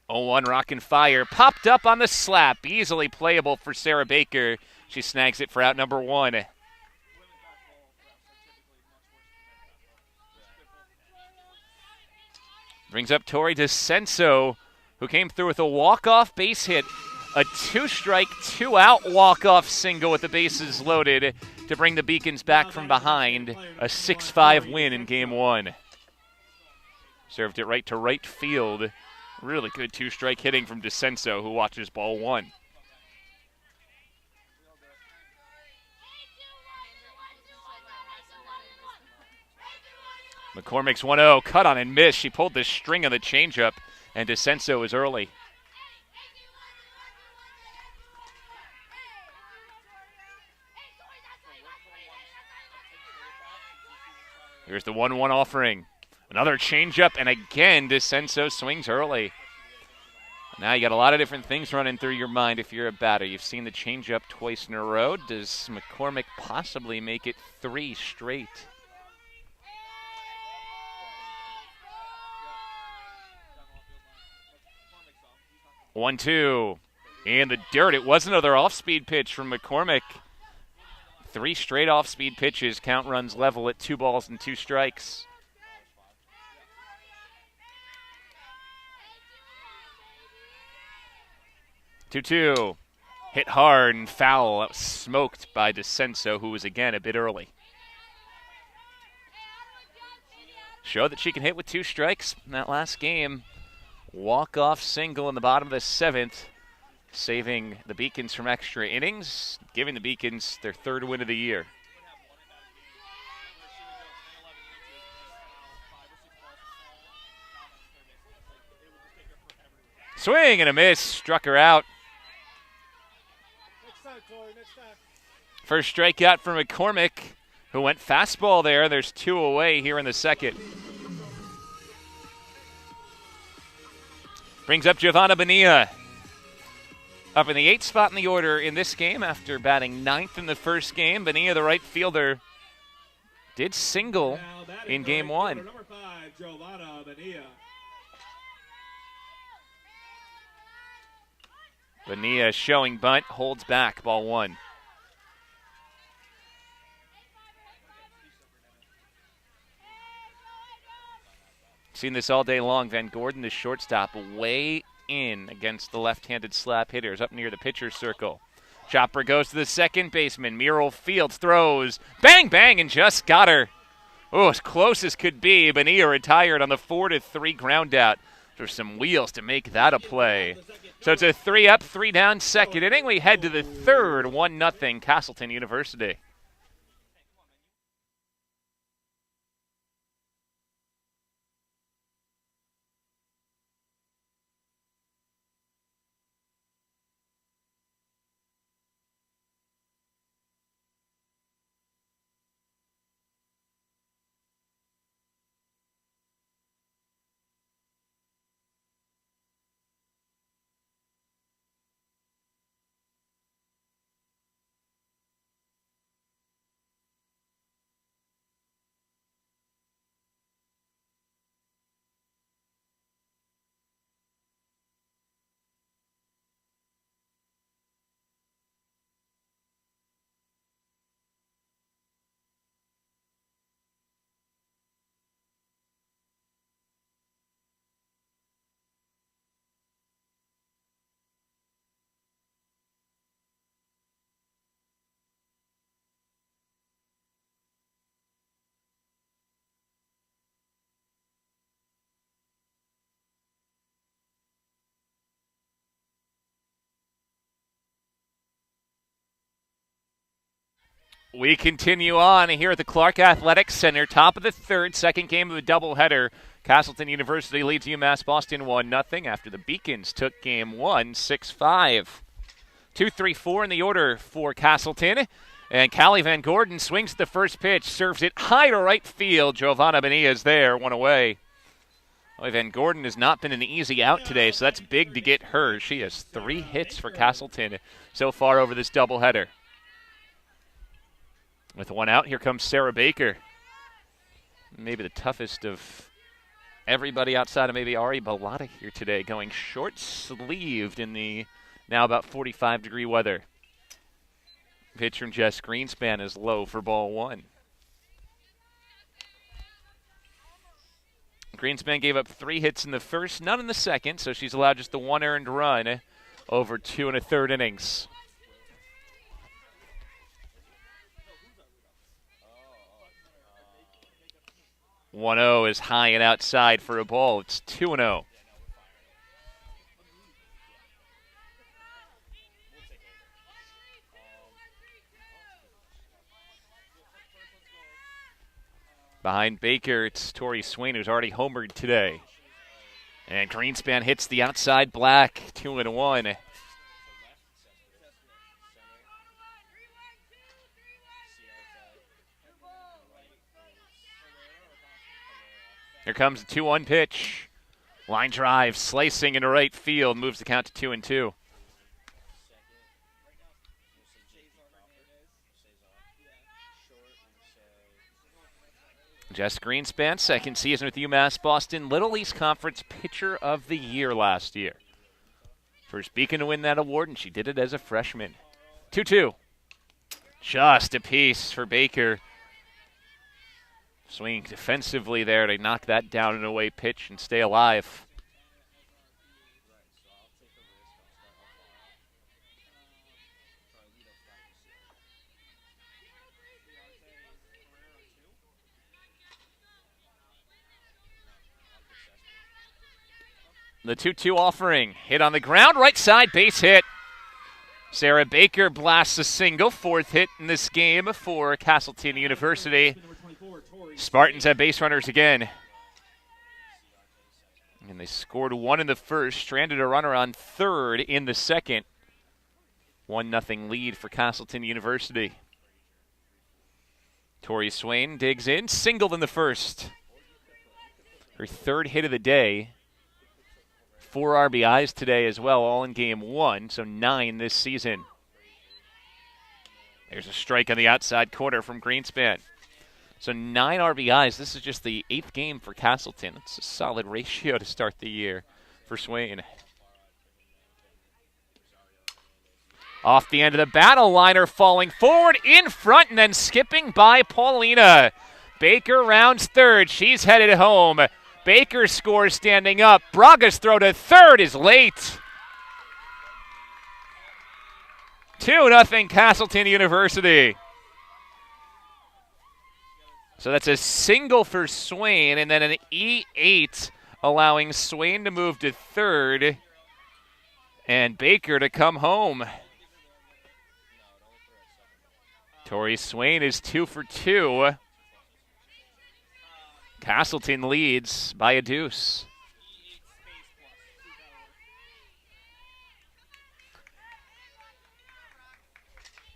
Oh, 1 rockin' fire. Popped up on the slap. Easily playable for Sarah Baker. She snags it for out number 1. Brings up Tori DeCenso, who came through with a walk-off base hit. A 2-strike, 2-out walk-off single with the bases loaded to bring the Beacons back from behind. A 6-5 win in Game 1. Served it right to right field. Really good 2-strike hitting from DeCenso, who watches ball 1. McCormick's 1-0, cut on and miss. She pulled the string of the changeup, and DeCenso is early. Here's the 1-1 offering. Another changeup, and again, DeCenso swings early. Now you got a lot of different things running through your mind if you're a batter. You've seen the changeup twice in a row. Does McCormick possibly make it 3 straight? One, 2, in the dirt. It was another off-speed pitch from McCormick. 3 straight off-speed pitches. Count runs level at 2 balls and 2 strikes. Two. Hit hard and foul. That was smoked by DeCenso, who was again a bit early. Showed that she can hit with 2 strikes in that last game. Walk-off single in the bottom of the 7th, saving the Beacons from extra innings, giving the Beacons their 3rd win of the year. Swing and a miss, struck her out. First strikeout for McCormick, who went fastball there. There's 2 away here in the second. Brings up Giovanna Bonilla. Up in the 8th spot in the order in this game after batting 9th in the first game. Bonilla, the right fielder, did single in Game 1. Number 5, Giovanna Bonilla. Bonilla showing bunt, holds back, ball 1. Seen this all day long. Van Gordon, the shortstop, way in against the left-handed slap hitters up near the pitcher's circle. Chopper goes to the second baseman. Muriel Fields throws. Bang, bang, and just got her. Oh, as close as could be. Bonilla retired on the 4-3 ground out. There's some wheels to make that a play. So it's a 3-up, 3-down second inning. We head to the third, 1-0 Castleton University. We continue on here at the Clark Athletics Center, top of the third, second game of the doubleheader. Castleton University leads UMass Boston 1-0 after the Beacons took game 1, 6-5. 2-3-4 in the order for Castleton. And Callie Van Gordon swings the first pitch, serves it high to right field. Giovanna Bonilla is there, one away. Well, Van Gordon has not been an easy out today, so that's big to get her. She has 3 hits for Castleton so far over this doubleheader. With one out, here comes Sarah Baker. Maybe the toughest of everybody outside of maybe Ari Balata here today, going short-sleeved in the now about 45-degree weather. Pitch from Jess Greenspan is low for ball 1. Greenspan gave up 3 hits in the first, none in the second, so she's allowed just the 1 earned run over 2 1/3 innings. 1-0 is high and outside for a ball. It's 2-0. Behind Baker, it's Tori Swain, who's already homered today. And Greenspan hits the outside black, 2-1. Here comes the 2-1 pitch. Line drive, slicing into right field, moves the count to 2-2. Jess Greenspan, second season with UMass Boston, Little East Conference Pitcher of the Year last year. First Beacon to win that award, and she did it as a freshman. 2-2. Just a piece for Baker. Swinging defensively there to knock that down an away pitch and stay alive. The 2-2 offering. Hit on the ground, right side, base hit. Sarah Baker blasts a single, 4th hit in this game for Castleton University. Spartans have base runners again. And they scored 1 in the first, stranded a runner on 3rd in the second. 1-0 lead for Castleton University. Tori Swain digs in, singled in the first. Her 3rd hit of the day. 4 RBIs today as well, all in game 1, so 9 this season. There's a strike on the outside corner from Greenspan. So 9 RBIs. This is just the 8th game for Castleton. It's a solid ratio to start the year for Swain. Off the end of the battle liner, falling forward in front and then skipping by Paulina. Baker rounds 3rd. She's headed home. Baker scores standing up. Braga's throw to third is late. 2-0 Castleton University. So that's a single for Swain, and then an E8 allowing Swain to move to third and Baker to come home. Tori Swain is 2 for 2. Castleton leads by a deuce.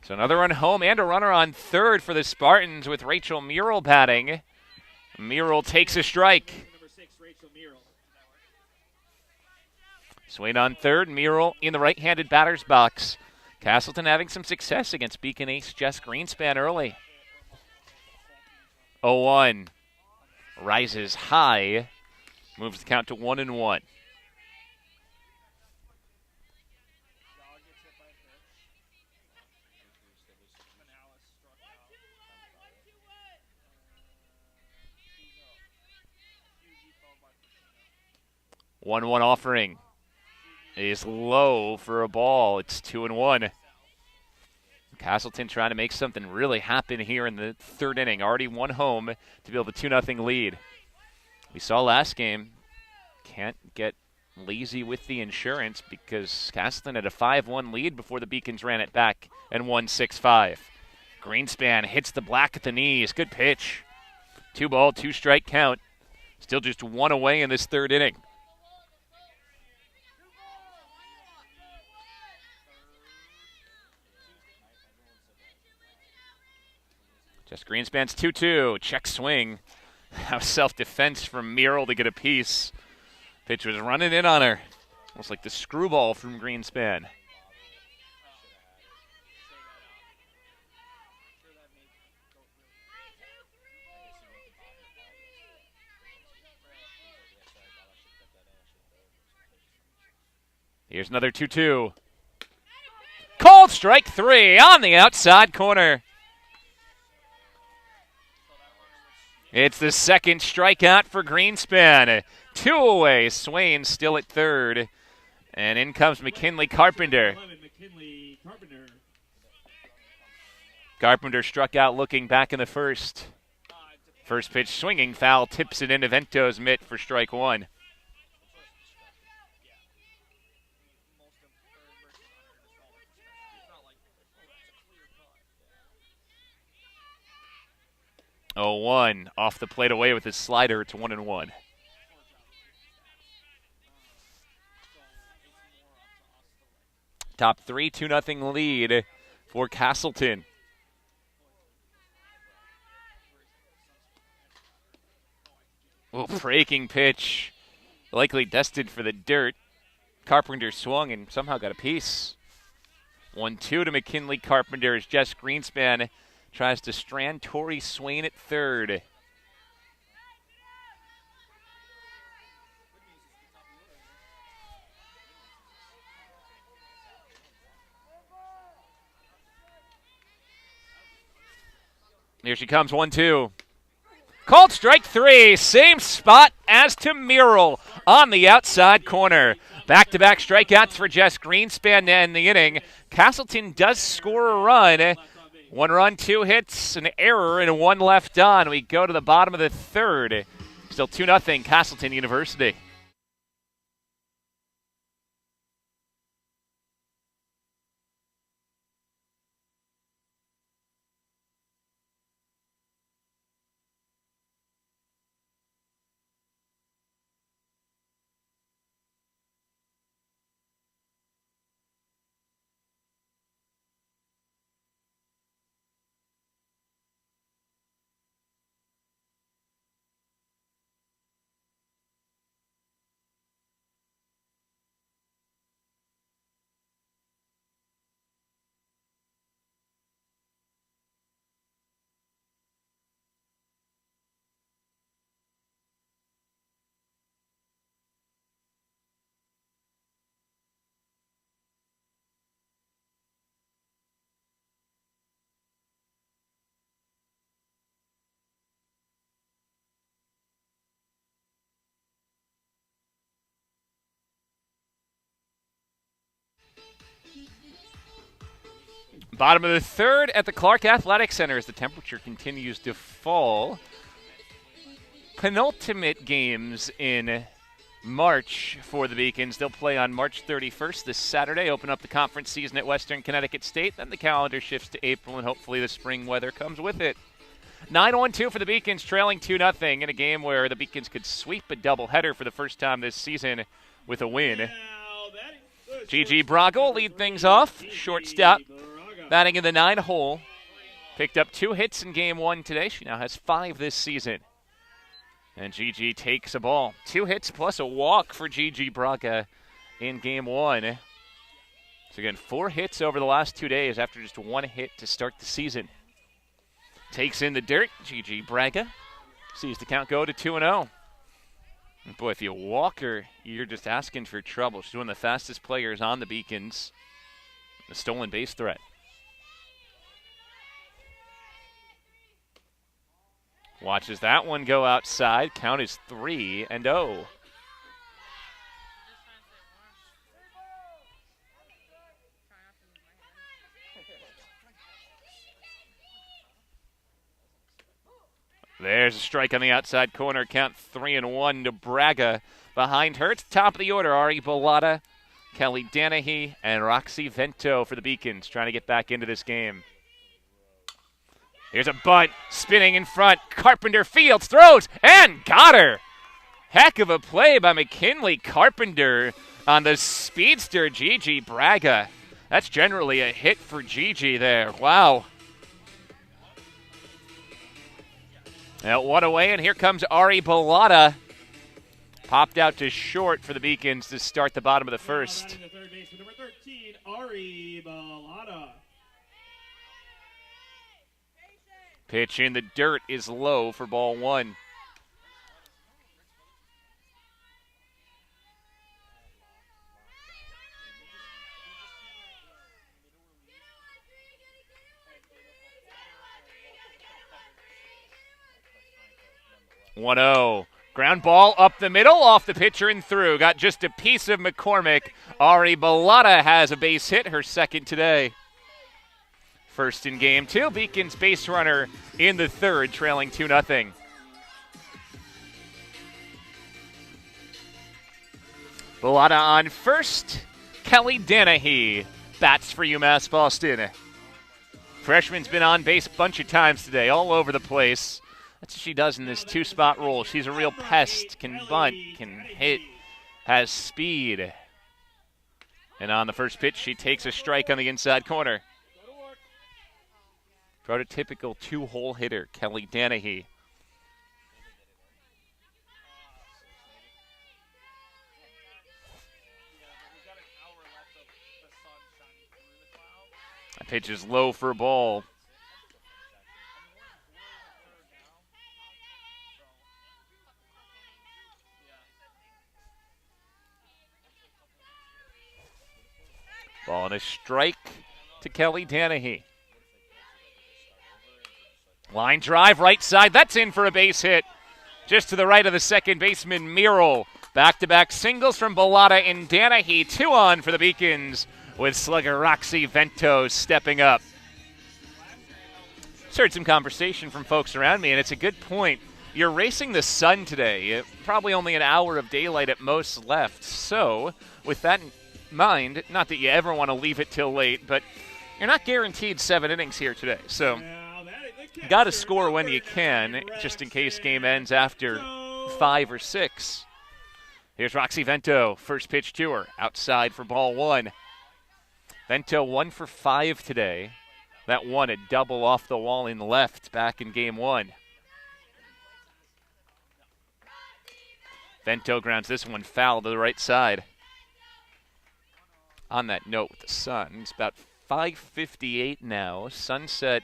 So another run home and a runner on third for the Spartans with Rachel Murrell batting. Murrell takes a strike. Swain on third, Murrell in the right-handed batter's box. Castleton having some success against Beacon ace Jess Greenspan early. 0-1. Rises high. Moves the count to 1-1. One offering is low for a ball. It's 2-1. Castleton trying to make something really happen here in the third inning. Already one home to build a 2-0 lead. We saw last game, can't get lazy with the insurance because Castleton had a 5-1 lead before the Beacons ran it back and won 6-5. Greenspan hits the black at the knees. Good pitch. 2-ball, 2-strike count. Still just one away in this third inning. Jess Greenspan's 2-2. Check swing. Now self-defense from Murrell to get a piece. Pitch was running in on her. Almost like the screwball from Greenspan. Here's another 2-2. Called strike 3 on the outside corner. It's the second strikeout for Greenspan. 2 away. Swain still at third. And in comes McKinley Carpenter. Carpenter struck out looking back in the first. First pitch swinging foul tips it into Vento's mitt for strike 1. Oh, 1 off the plate away with his slider. It's 1-1. Top 3, 2-0 lead for Castleton. Oh, breaking pitch. Likely destined for the dirt. Carpenter swung and somehow got a piece. 1-2 to McKinley Carpenter as Jess Greenspan tries to strand Tori Swain at third. Here she comes, 1-2. Called strike 3, same spot as to Murrell on the outside corner. Back-to-back strikeouts for Jess Greenspan in the inning. Castleton does score a run. 1 run, 2 hits, an error, and 1 left on. We go to the bottom of the third. Still 2-0 Castleton University. Bottom of the third at the Clark Athletic Center as the temperature continues to fall. Penultimate games in March for the Beacons. They'll play on March 31st this Saturday, open up the conference season at Western Connecticut State. Then the calendar shifts to April, and hopefully the spring weather comes with it. 9-1-2 for the Beacons, trailing 2-0 in a game where the Beacons could sweep a doubleheader for the first time this season with a win. GG Braga will lead things off. Shortstop, batting in the 9-hole. Picked up 2 hits in game 1 today. She now has 5 this season. And GG takes a ball. 2 hits plus a walk for GG Braga in game 1. So again, 4 hits over the last 2 days after just 1 hit to start the season. Takes in the dirt. GG Braga sees the count go to 2-0. And boy, if you walk her, you're just asking for trouble. She's one of the fastest players on the Beacons. The stolen base threat. Watches that one go outside. Count is 3-0. There's a strike on the outside corner. Count 3-1 to Braga. Behind her, it's top of the order. Ari Bellata, Kelly Danahy, and Roxy Vento for the Beacons, trying to get back into this game. Here's a bunt, spinning in front. Carpenter fields, throws, and got her. Heck of a play by McKinley Carpenter on the speedster GG Braga. That's generally a hit for GG there. Wow. Now one away, and here comes Ari Bellata. Popped out to short for the Beacons to start the bottom of the first. The third base for number 13, Ari Bellata. Pitch in the dirt is low for ball 1. Ground ball up the middle, off the pitcher and through. Got just a piece of McCormick. Ari Bellata has a base hit, her second today. First in game 2, Beacons base runner in the third, trailing 2-0. Bellata on first. Kelly Danahy bats for UMass Boston. Freshman's been on base a bunch of times today, all over the place. That's what she does in this 2-spot role. She's a real pest, can bunt, can hit, has speed. And on the first pitch, she takes a strike on the inside corner. Prototypical 2-hole hitter, Kelly Danahy. That pitch is low for a ball. Ball and a strike to Kelly Danahy. Line drive, right side. That's in for a base hit. Just to the right of the second baseman, Mirrell. Back-to-back singles from Bellata and Danahy. 2 on for the Beacons with slugger Roxy Vento stepping up. Just heard some conversation from folks around me, and it's a good point. You're racing the sun today. Probably only an hour of daylight at most left. So, with that in mind, not that you ever want to leave it till late, but you're not guaranteed 7 innings here today. So, you got to score when you can, just in case game ends after 5 or 6. Here's Roxy Vento, first pitch to her, outside for ball 1. Vento 1 for 5 today. That one a double off the wall in left back in game 1. Vento grounds this one foul to the right side. On that note with the sun, it's about 5:58 now. Sunset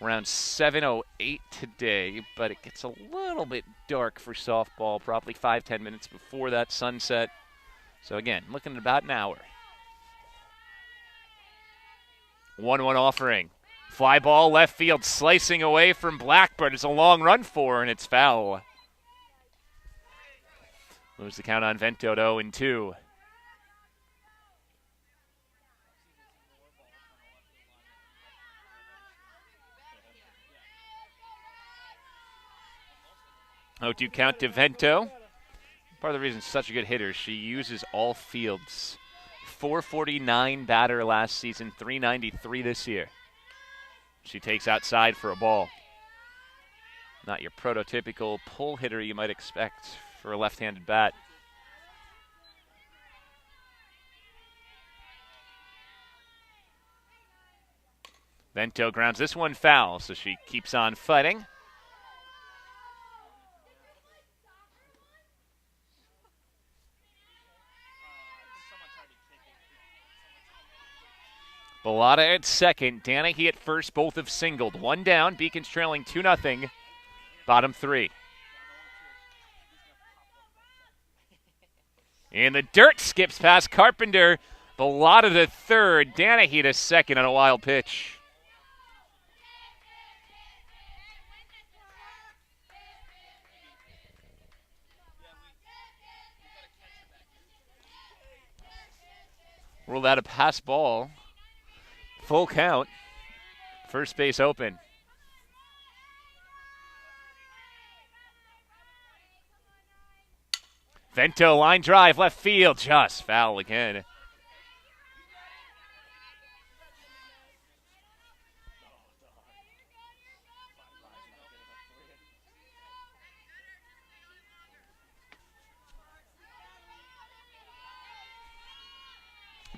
around 7:08 today, but it gets a little bit dark for softball, probably 5-10 minutes before that sunset. So again, looking at about an hour. 1-1 offering. Fly ball left field, slicing away from Blackburn. It's a long run for her, and it's foul. Moves the count on Vento to 0-2. 0-2 count to Vento. Part of the reason she's such a good hitter, she uses all fields. 449 batter last season, 393 this year. She takes outside for a ball. Not your prototypical pull hitter you might expect for a left-handed bat. Vento grounds this one foul, so she keeps on fighting. Bellotta at second, Danahy at first, both have singled. One down, Beacons trailing 2-0. Bottom 3. In the dirt, skips past Carpenter. Bellotta to third, Danahy to second on a wild pitch. Ruled out a pass ball. Full count. First base open. Vento line drive, left field, just foul again.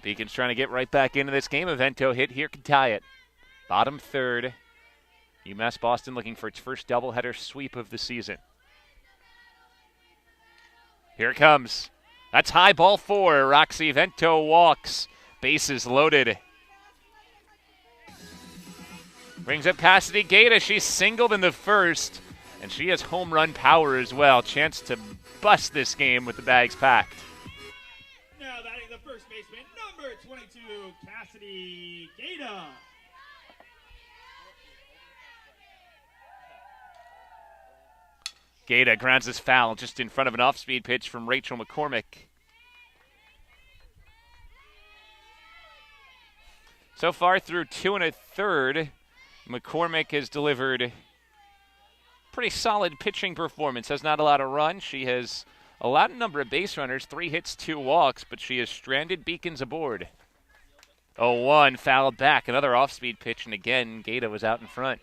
Beacons trying to get right back into this game. A Vento hit here can tie it. Bottom 3rd. UMass Boston looking for its first doubleheader sweep of the season. Here it comes. That's high ball 4. Roxy Vento walks. Bases loaded. Brings up Cassidy Gaeta. She's singled in the first, and she has home run power as well. Chance to bust this game with the bags packed. Now batting the first baseman, number 22, Cassidy Gaeta. Gaeta grounds this foul just in front of an off-speed pitch from Rachel McCormick. So far through 2 1/3, McCormick has delivered pretty solid pitching performance. Has not allowed a run. She has allowed a number of base runners, 3 hits, 2 walks, but she has stranded Beacons aboard. 0-1, fouled back. Another off-speed pitch, and again, Gaeta was out in front.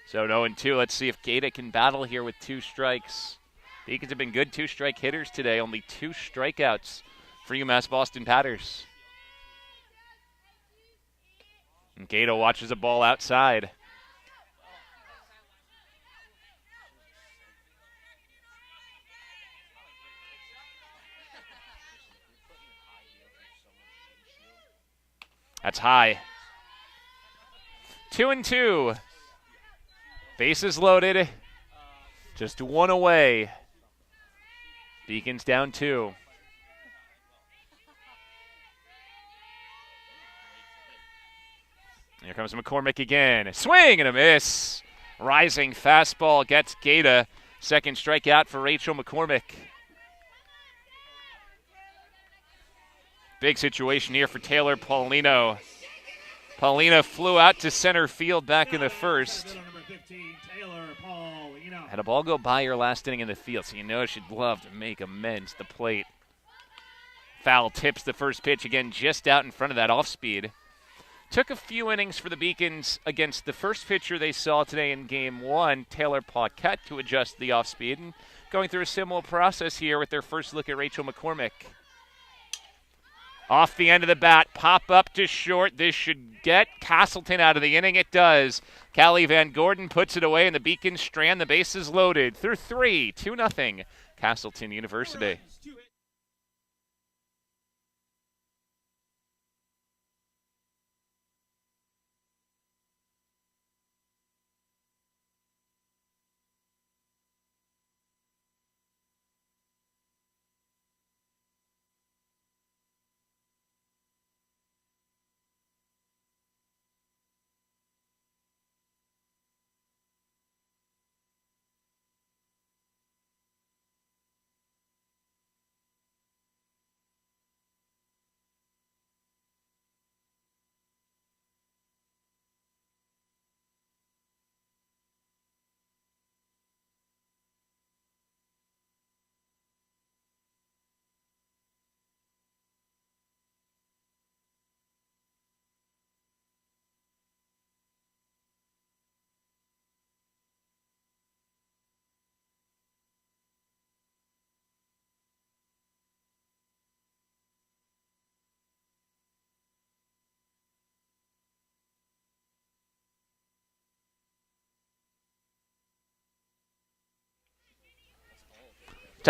So 0-2. Let's see if Gaeta can battle here with 2 strikes. Beacons have been good 2-strike hitters today. Only 2 strikeouts for UMass Boston batters. And Gaeta watches a ball outside. That's high. 2-2. Bases loaded. Just 1 away. Beacons down 2. Here comes McCormick again. Swing and a miss. Rising fastball gets Gaeta. Second strikeout for Rachel McCormick. Big situation here for Taylor Paulino. Paulina flew out to center field back in the first. Had a ball go by her last inning in the field, so you know she'd love to make amends at the plate. Foul tips the first pitch again, just out in front of that off speed. Took a few innings for the Beacons against the first pitcher they saw today in Game 1, Taylor Paquette, to adjust the off speed, and going through a similar process here with their first look at Rachel McCormick. Off the end of the bat, pop up to short. This should get Castleton out of the inning. It does. Callie Van Gordon puts it away, and the Beacons strand the bases loaded through 3, 2-0, Castleton University.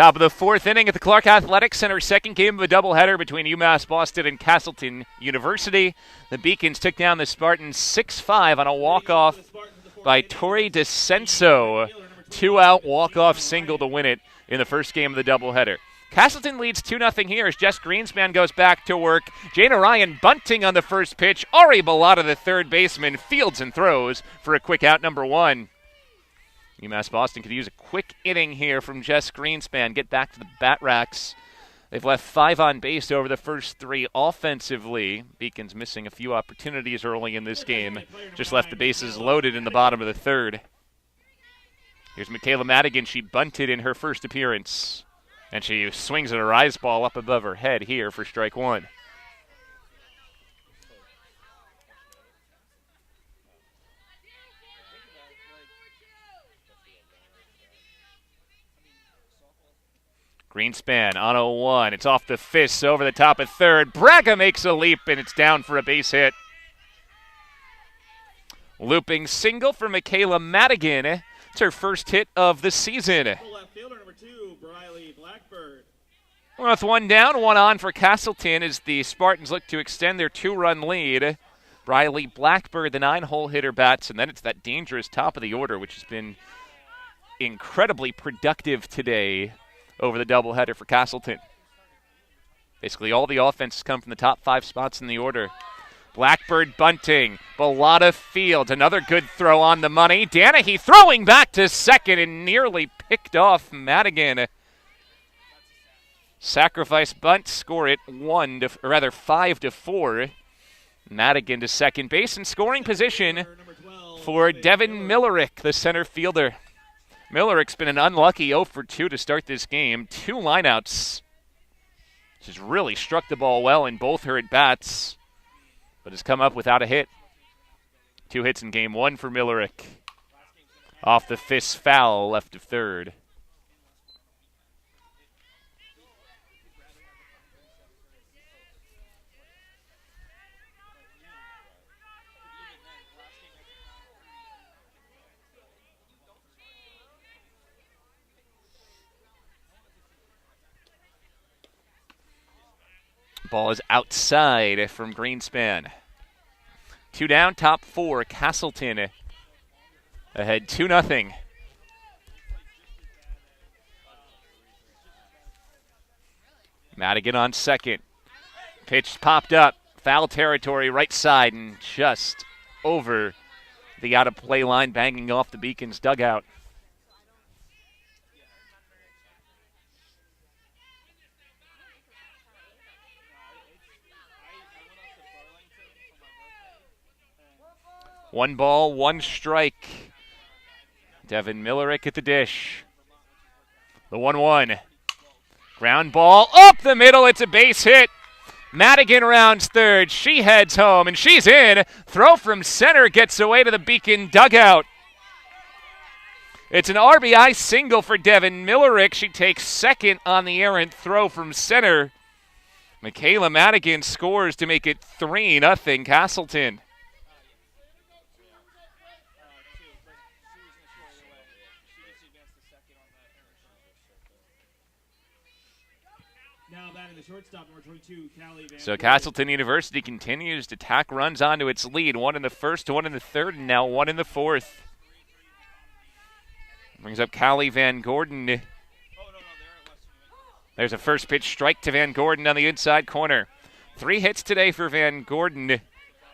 Top of the fourth inning at the Clark Athletic Center, second game of a doubleheader between UMass Boston and Castleton University. The Beacons took down the Spartans 6-5 on a walk-off by Tori DeCenso. 2-out walk-off single to win it in the first game of the doubleheader. Castleton leads 2-0 here as Jess Greenspan goes back to work. Jana Ryan bunting on the first pitch. Ari Bellotta, the third baseman, fields and throws for a quick out number one. UMass Boston could use a quick inning here from Jess Greenspan, get back to the bat racks. They've left 5 on base over the first 3 offensively. Beacons missing a few opportunities early in this game. Just left the bases loaded in the bottom of the third. Here's Michaela Madigan. She bunted in her first appearance. And she swings at a rise ball up above her head here for strike one. Greenspan on 0-1. It's off the fists over the top of third. Braga makes a leap, and it's down for a base hit. Looping single for Michaela Madigan. It's her first hit of the season. Left fielder number 2, Briley Blackbird. With 1 down, 1 on for Castleton as the Spartans look to extend their 2-run lead. Briley Blackbird, the 9-hole hitter, bats, and then it's that dangerous top of the order, which has been incredibly productive today over the doubleheader for Castleton. Basically, all the offenses come from the top 5 spots in the order. Blackbird bunting. Bellotta fields. Another good throw on the money. Danahy throwing back to second and nearly picked off Madigan. Sacrifice bunt. Score it 5-4. Madigan to second base and scoring position for Devin Millerick, the center fielder. Millerick's been an unlucky 0 for 2 to start this game. 2 lineouts. She's really struck the ball well in both her at-bats, but has come up without a hit. 2 hits in game 1 for Millerick. Off the fist foul left of third. Ball is outside from Greenspan. 2 down, top 4. Castleton ahead 2-0. Madigan on second. Pitch popped up. Foul territory, right side, and just over the out-of-play line, banging off the Beacons dugout. One ball, 1 strike. Devin Millerick at the dish. The 1-1. Ground ball up the middle. It's a base hit. Madigan rounds third. She heads home, and she's in. Throw from center gets away to the Beacon dugout. It's an RBI single for Devin Millerick. She takes second on the errant throw from center. Michaela Madigan scores to make it 3-0 Castleton. So Castleton University continues to tack runs onto its lead. 1 in the first, 1 in the third, and now 1 in the fourth. Brings up Callie Van Gordon. There's a first pitch strike to Van Gordon on the inside corner. 3 hits today for Van Gordon,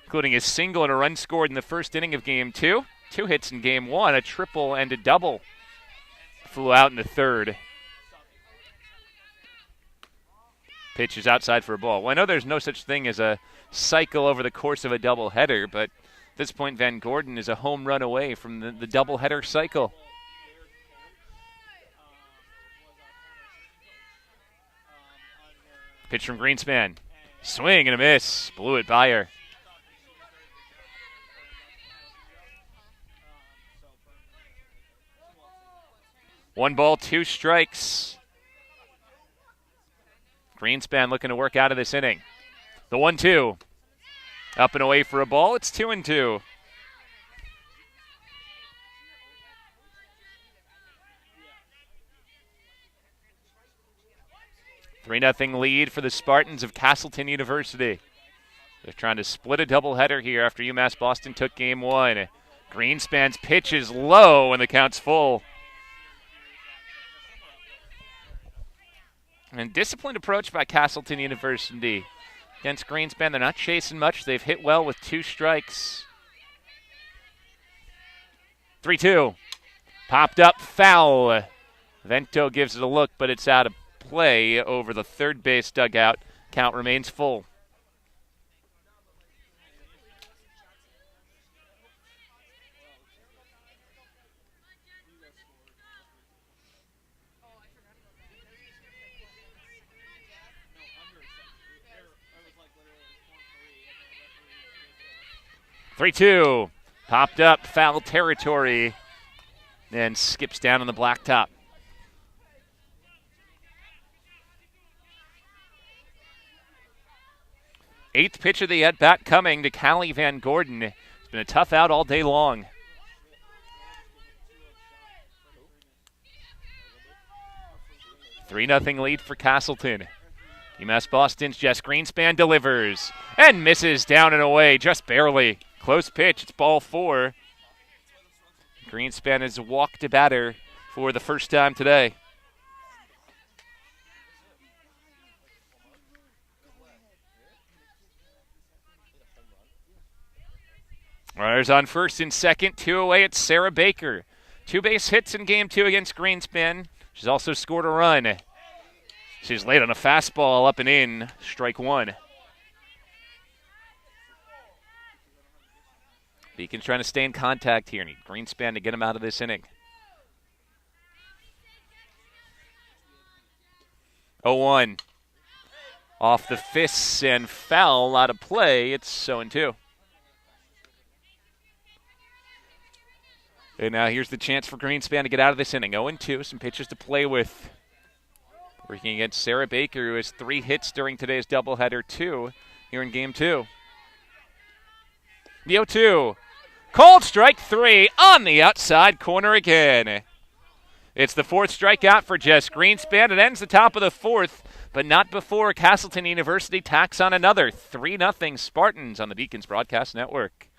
including a single and a run scored in the first inning of game 2. 2 hits in game 1, a triple and a double. Flew out in the third. Pitch is outside for a ball. Well, I know there's no such thing as a cycle over the course of a doubleheader, but at this point, Van Gordon is a home run away from the doubleheader cycle. Pitch from Greenspan. Swing and a miss. Blew it by her. One ball, 2 strikes. Greenspan looking to work out of this inning. The 1-2. Up and away for a ball. It's 2-2. 3-0 lead for the Spartans of Castleton University. They're trying to split a doubleheader here after UMass Boston took game one. Greenspan's pitch is low and the count's full. And disciplined approach by Castleton University. Against Greenspan, they're not chasing much. They've hit well with 2 strikes. 3-2. Popped up, foul. Vento gives it a look, but it's out of play over the third base dugout. Count remains full. Three-two. Popped up, foul territory, and skips down on the blacktop. Eighth pitch of the at-bat coming to Callie Van Gordon. It's been a tough out all day long. Three-0 lead for Castleton. UMass Boston's Jess Greenspan delivers and misses down and away, just barely. Close pitch, it's ball 4. Greenspan has walked a batter for the first time today. Runners on first and second, 2 away. It's Sarah Baker. 2 base hits in game 2 against Greenspan. She's also scored a run. She's laid on a fastball up and in, strike 1. Beacon's trying to stay in contact here. Need Greenspan to get him out of this inning. 0-1. Off the fists and foul, out of play. It's 0-2. And now here's the chance for Greenspan to get out of this inning. 0-2, some pitches to play with. Working against Sarah Baker, who has 3 hits during today's doubleheader, 2 here in game 2. The 0-2. Cold strike 3 on the outside corner again. It's the 4th strikeout for Jess Greenspan. It ends the top of the 4th, but not before Castleton University tacks on another. 3-0 Spartans on the Beacons Broadcast Network.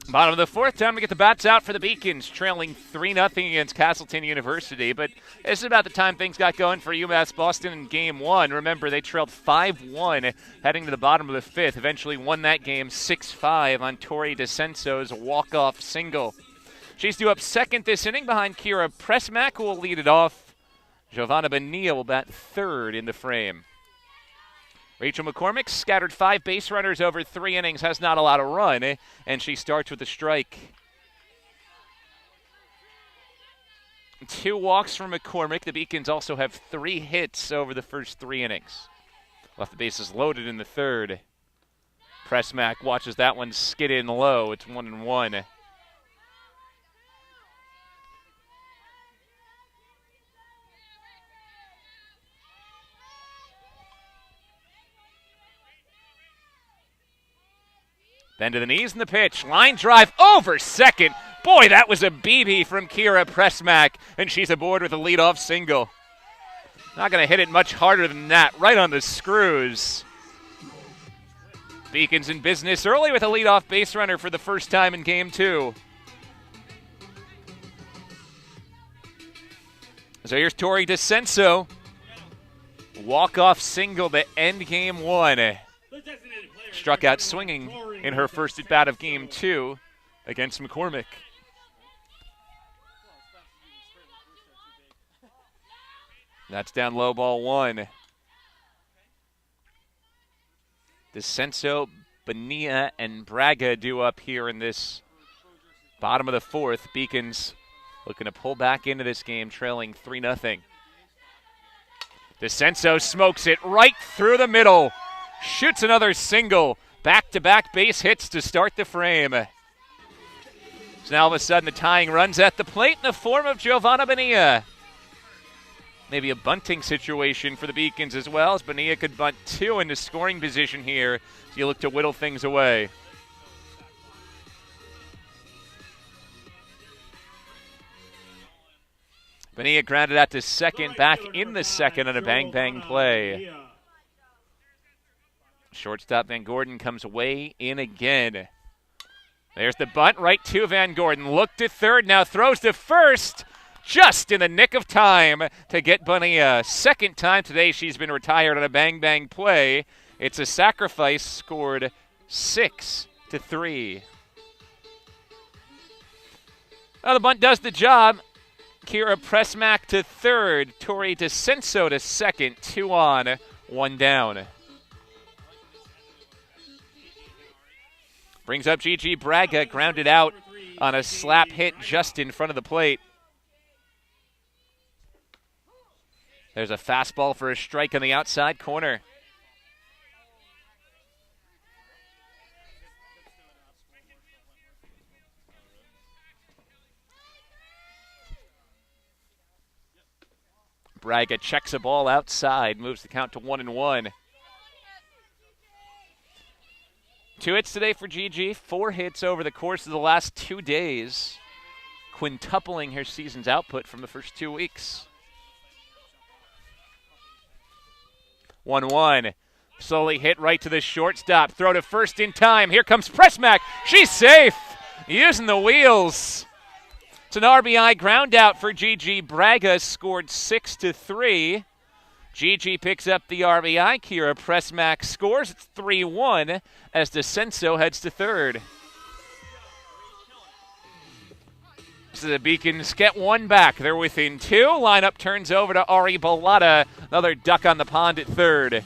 Bottom of the 4th, time to get the bats out for the Beacons, trailing 3-0 against Castleton University. But this is about the time things got going for UMass Boston in Game 1. Remember, they trailed 5-1 heading to the bottom of the 5th. Eventually won that game 6-5 on Tori DeCenso's walk-off single. She's due up second this inning behind Kiera Prusmack, who will lead it off. Giovanna Bonilla will bat 3rd in the frame. Rachel McCormick scattered 5 base runners over 3 innings, has not allowed a run, and she starts with a strike. 2 walks from McCormick. The Beacons also have 3 hits over the first 3 innings. Left the bases loaded in the 3rd. Prusmack watches that one skid in low. It's 1-1. Then to the knees in the pitch. Line drive over second. Boy, that was a BB from Kiera Prusmack, and she's aboard with a leadoff single. Not going to hit it much harder than that. Right on the screws. Beacons in business early with a leadoff base runner for the first time in Game 2. So here's Tori DeCenso. Walk-off single to end Game 1. Struck out swinging in her first at-bat of Game 2 against McCormick. That's down low, ball 1. DeCenso, Bonilla, and Braga due up here in this bottom of the 4th. Beacons looking to pull back into this game, trailing 3-0. DeCenso smokes it right through the middle. Shoots another single. Back-to-back base hits to start the frame. So now all of a sudden the tying runs at the plate in the form of Giovanna Bonilla. Maybe a bunting situation for the Beacons as well, as Bonilla could bunt 2 into scoring position here. So you look to whittle things away. Bonilla grounded out to second, back in the second on a bang-bang play. Shortstop Van Gordon comes way in again. There's the bunt right to Van Gordon. Look to third, now throws to first. Just in the nick of time to get Bonilla. Second time today she's been retired on a bang-bang play. It's a sacrifice, scored 6-3. Well, the bunt does the job. Kiera Prusmack to third. Tori DeCenso to second. 2 on, 1 down. Brings up Gigi Braga, grounded out on a slap hit just in front of the plate. There's a fastball for a strike on the outside corner. Braga checks a ball outside, moves the count to 1-1. 2 hits today for Gigi, 4 hits over the course of the last 2 days, quintupling her season's output from the first 2 weeks. 1-1. Slowly hit right to the shortstop. Throw to first in time. Here comes Prusmack. She's safe. Using the wheels. It's an RBI ground out for Gigi Braga. Scored 6-3. Gigi picks up the RBI. Kiera Prusmack scores. It's 3-1 as DeCenso heads to third. So the Beacons get 1 back. They're within 2. Lineup turns over to Ari Bellata. Another duck on the pond at third.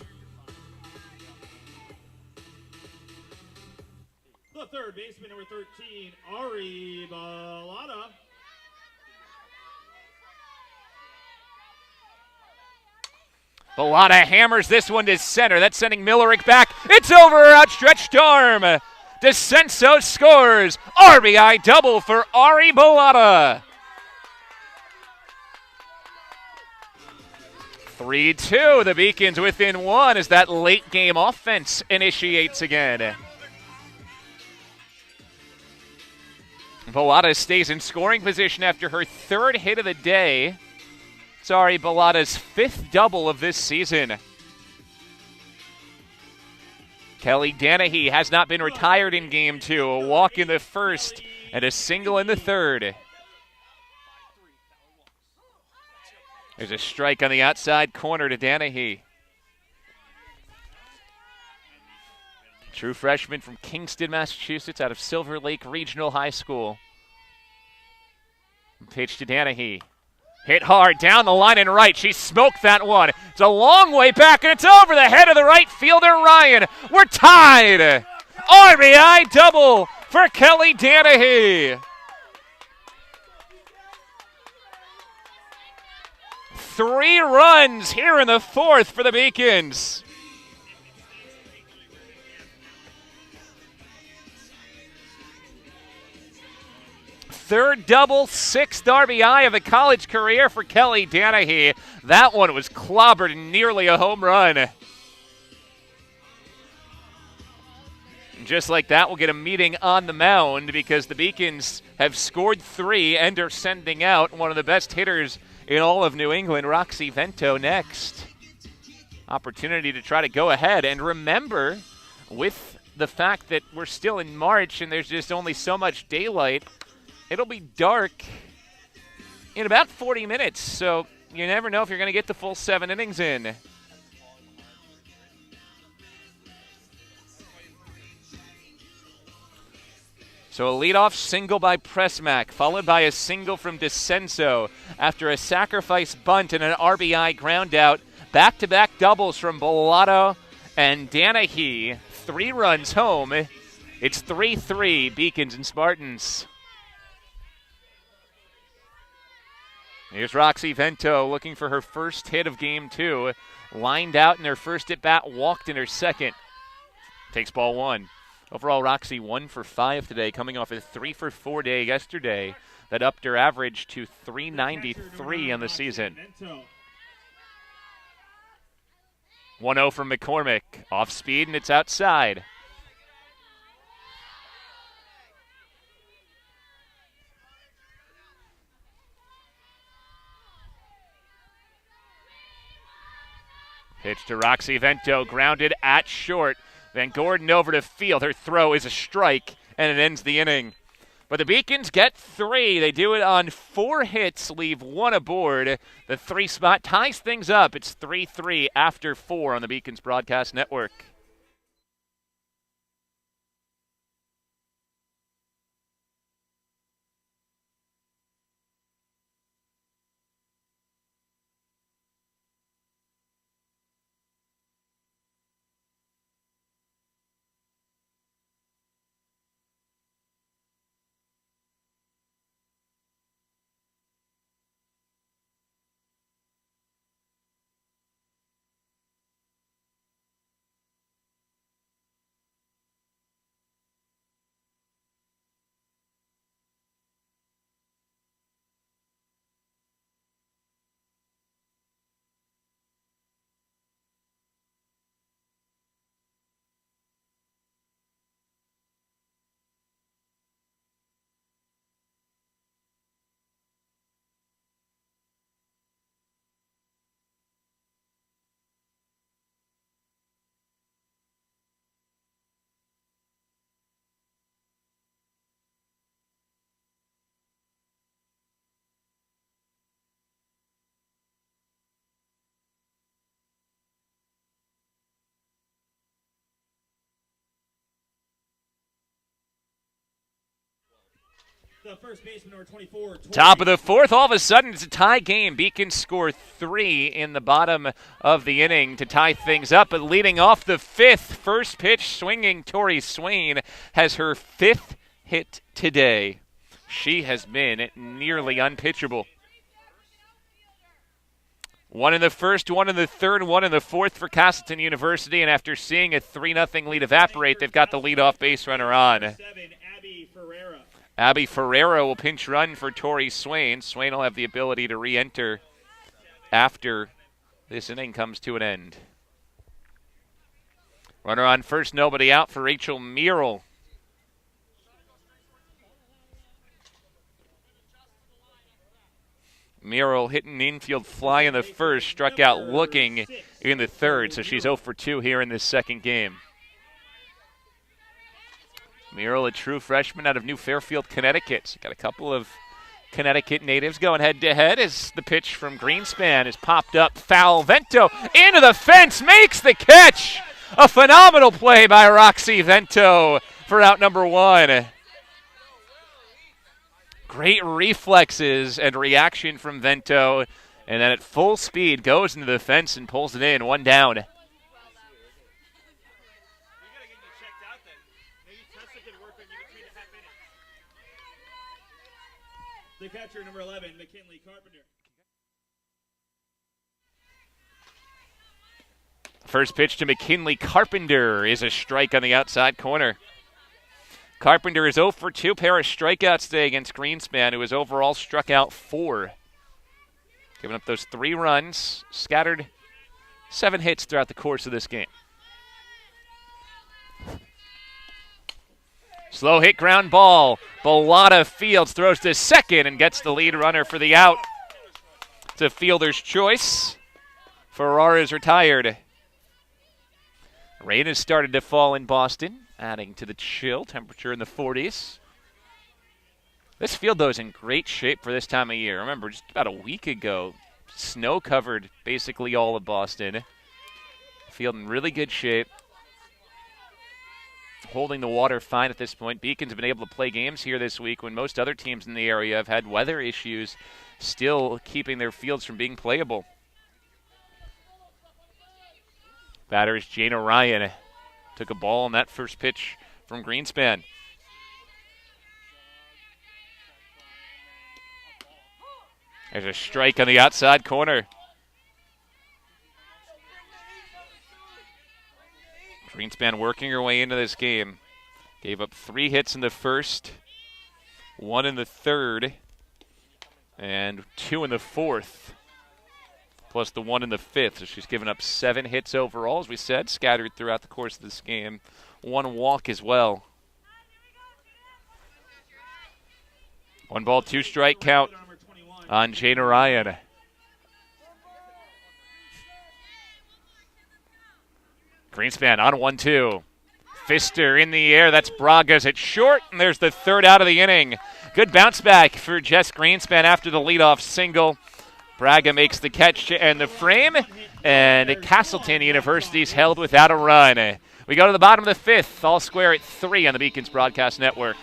The third baseman, number 13, Ari Bellata. Bellata hammers this one to center. That's sending Millerick back. It's over her outstretched arm. DeCenso scores. RBI double for Ari Bellata. 3-2. The Beacons within 1 as that late game offense initiates again. Bellata stays in scoring position after her 3rd hit of the day. It's Ari Bellata's 5th double of this season. Kelly Danahy has not been retired in Game 2. A walk in the first and a single in the third. There's a strike on the outside corner to Danahy. True freshman from Kingston, Massachusetts, out of Silver Lake Regional High School. Pitch to Danahy. Hit hard, down the line and right. She smoked that one. It's a long way back, and it's over the head of the right fielder, Ryan. We're tied. RBI double for Kelly Danahy. 3 runs here in the 4th for the Beacons. Third double, 6th RBI of the college career for Kelly Danahy. That one was clobbered and nearly a home run. And just like that, we'll get a meeting on the mound because the Beacons have scored 3 and are sending out one of the best hitters in all of New England, Roxy Vento, next. Opportunity to try to go ahead. And remember, with the fact that we're still in March and there's just only so much daylight. It'll be dark in about 40 minutes, so you never know if you're going to get the full 7 innings in. So a leadoff single by Prusmack, followed by a single from DeCenso after a sacrifice bunt and an RBI ground out. Back-to-back doubles from Bellato and Danahy. 3 runs home. It's 3-3, Beacons and Spartans. Here's Roxy Vento looking for her first hit of game 2. Lined out in her first at-bat, walked in her second. Takes ball 1. Overall, Roxy 1 for 5 today, coming off a 3 for 4 day yesterday. That upped her average to 393 on the season. 1-0 from McCormick. Off speed, and it's outside. Pitch to Roxy Vento, grounded at short. Van Gordon over to field. Her throw is a strike, and it ends the inning. But the Beacons get 3. They do it on 4 hits, leave 1 aboard. The 3 spot ties things up. It's 3-3 after 4 on the Beacons Broadcast Network. The first baseman, number 24. Top of the 4th, all of a sudden it's a tie game. Beacons score 3 in the bottom of the inning to tie things up. But leading off the 5th, first pitch swinging, Tori Swain has her 5th hit today. She has been nearly unpitchable. 1 in the first, 1 in the third, 1 in the 4th for Castleton University. And after seeing a 3-0 lead evaporate, they've got the leadoff base runner on. 7, Abby Ferreira. Abby Ferreira will pinch run for Tori Swain. Swain will have the ability to re-enter after this inning comes to an end. Runner on first, nobody out for Rachel Merrill. Merrill hitting an infield fly in the first, struck out looking in the third, so she's 0 for 2 here in this second game. Merrill, a true freshman out of New Fairfield, Connecticut. So got a couple of Connecticut natives going head-to-head as the pitch from Greenspan is popped up. Foul. Vento into the fence, makes the catch. A phenomenal play by Roxy Vento for out number 1. Great reflexes and reaction from Vento. And then at full speed goes into the fence and pulls it in. 1 down. The catcher, number 11, McKinley Carpenter. First pitch to McKinley Carpenter is a strike on the outside corner. Carpenter is 0 for 2, pair of strikeouts today against Greenspan, who has overall struck out 4. Giving up those 3 runs, scattered 7 hits throughout the course of this game. Slow hit ground ball. Bellato fields, throws to second and gets the lead runner for the out. It's a fielder's choice. Ferrara is retired. Rain has started to fall in Boston. adding to the chill. Temperature in the 40s. This field, though, is in great shape for this time of year. Remember, just about a week ago, snow covered basically all of Boston. Field in really good shape. Holding the water fine at this point. Beacon's been able to play games here this week when most other teams in the area have had weather issues, still keeping their fields from being playable. Batter is Jana Ryan. Took a ball on that first pitch from Greenspan. There's a strike on the outside corner. Greenspan working her way into this game. Gave up 3 hits in the first, 1 in the third, and 2 in the fourth, plus the 1 in the fifth. So she's given up 7 hits overall, as we said, scattered throughout the course of this game. 1 walk as well. 1 ball, 2 strike count on Jana Ryan. Greenspan on 1-2. Fister in the air. That's Braga's at short, and there's the 3rd out of the inning. Good bounce back for Jess Greenspan after the leadoff single. Braga makes the catch and the frame, and Castleton University's held without a run. We go to the bottom of the 5th, all square at 3 on the Beacons Broadcast Network.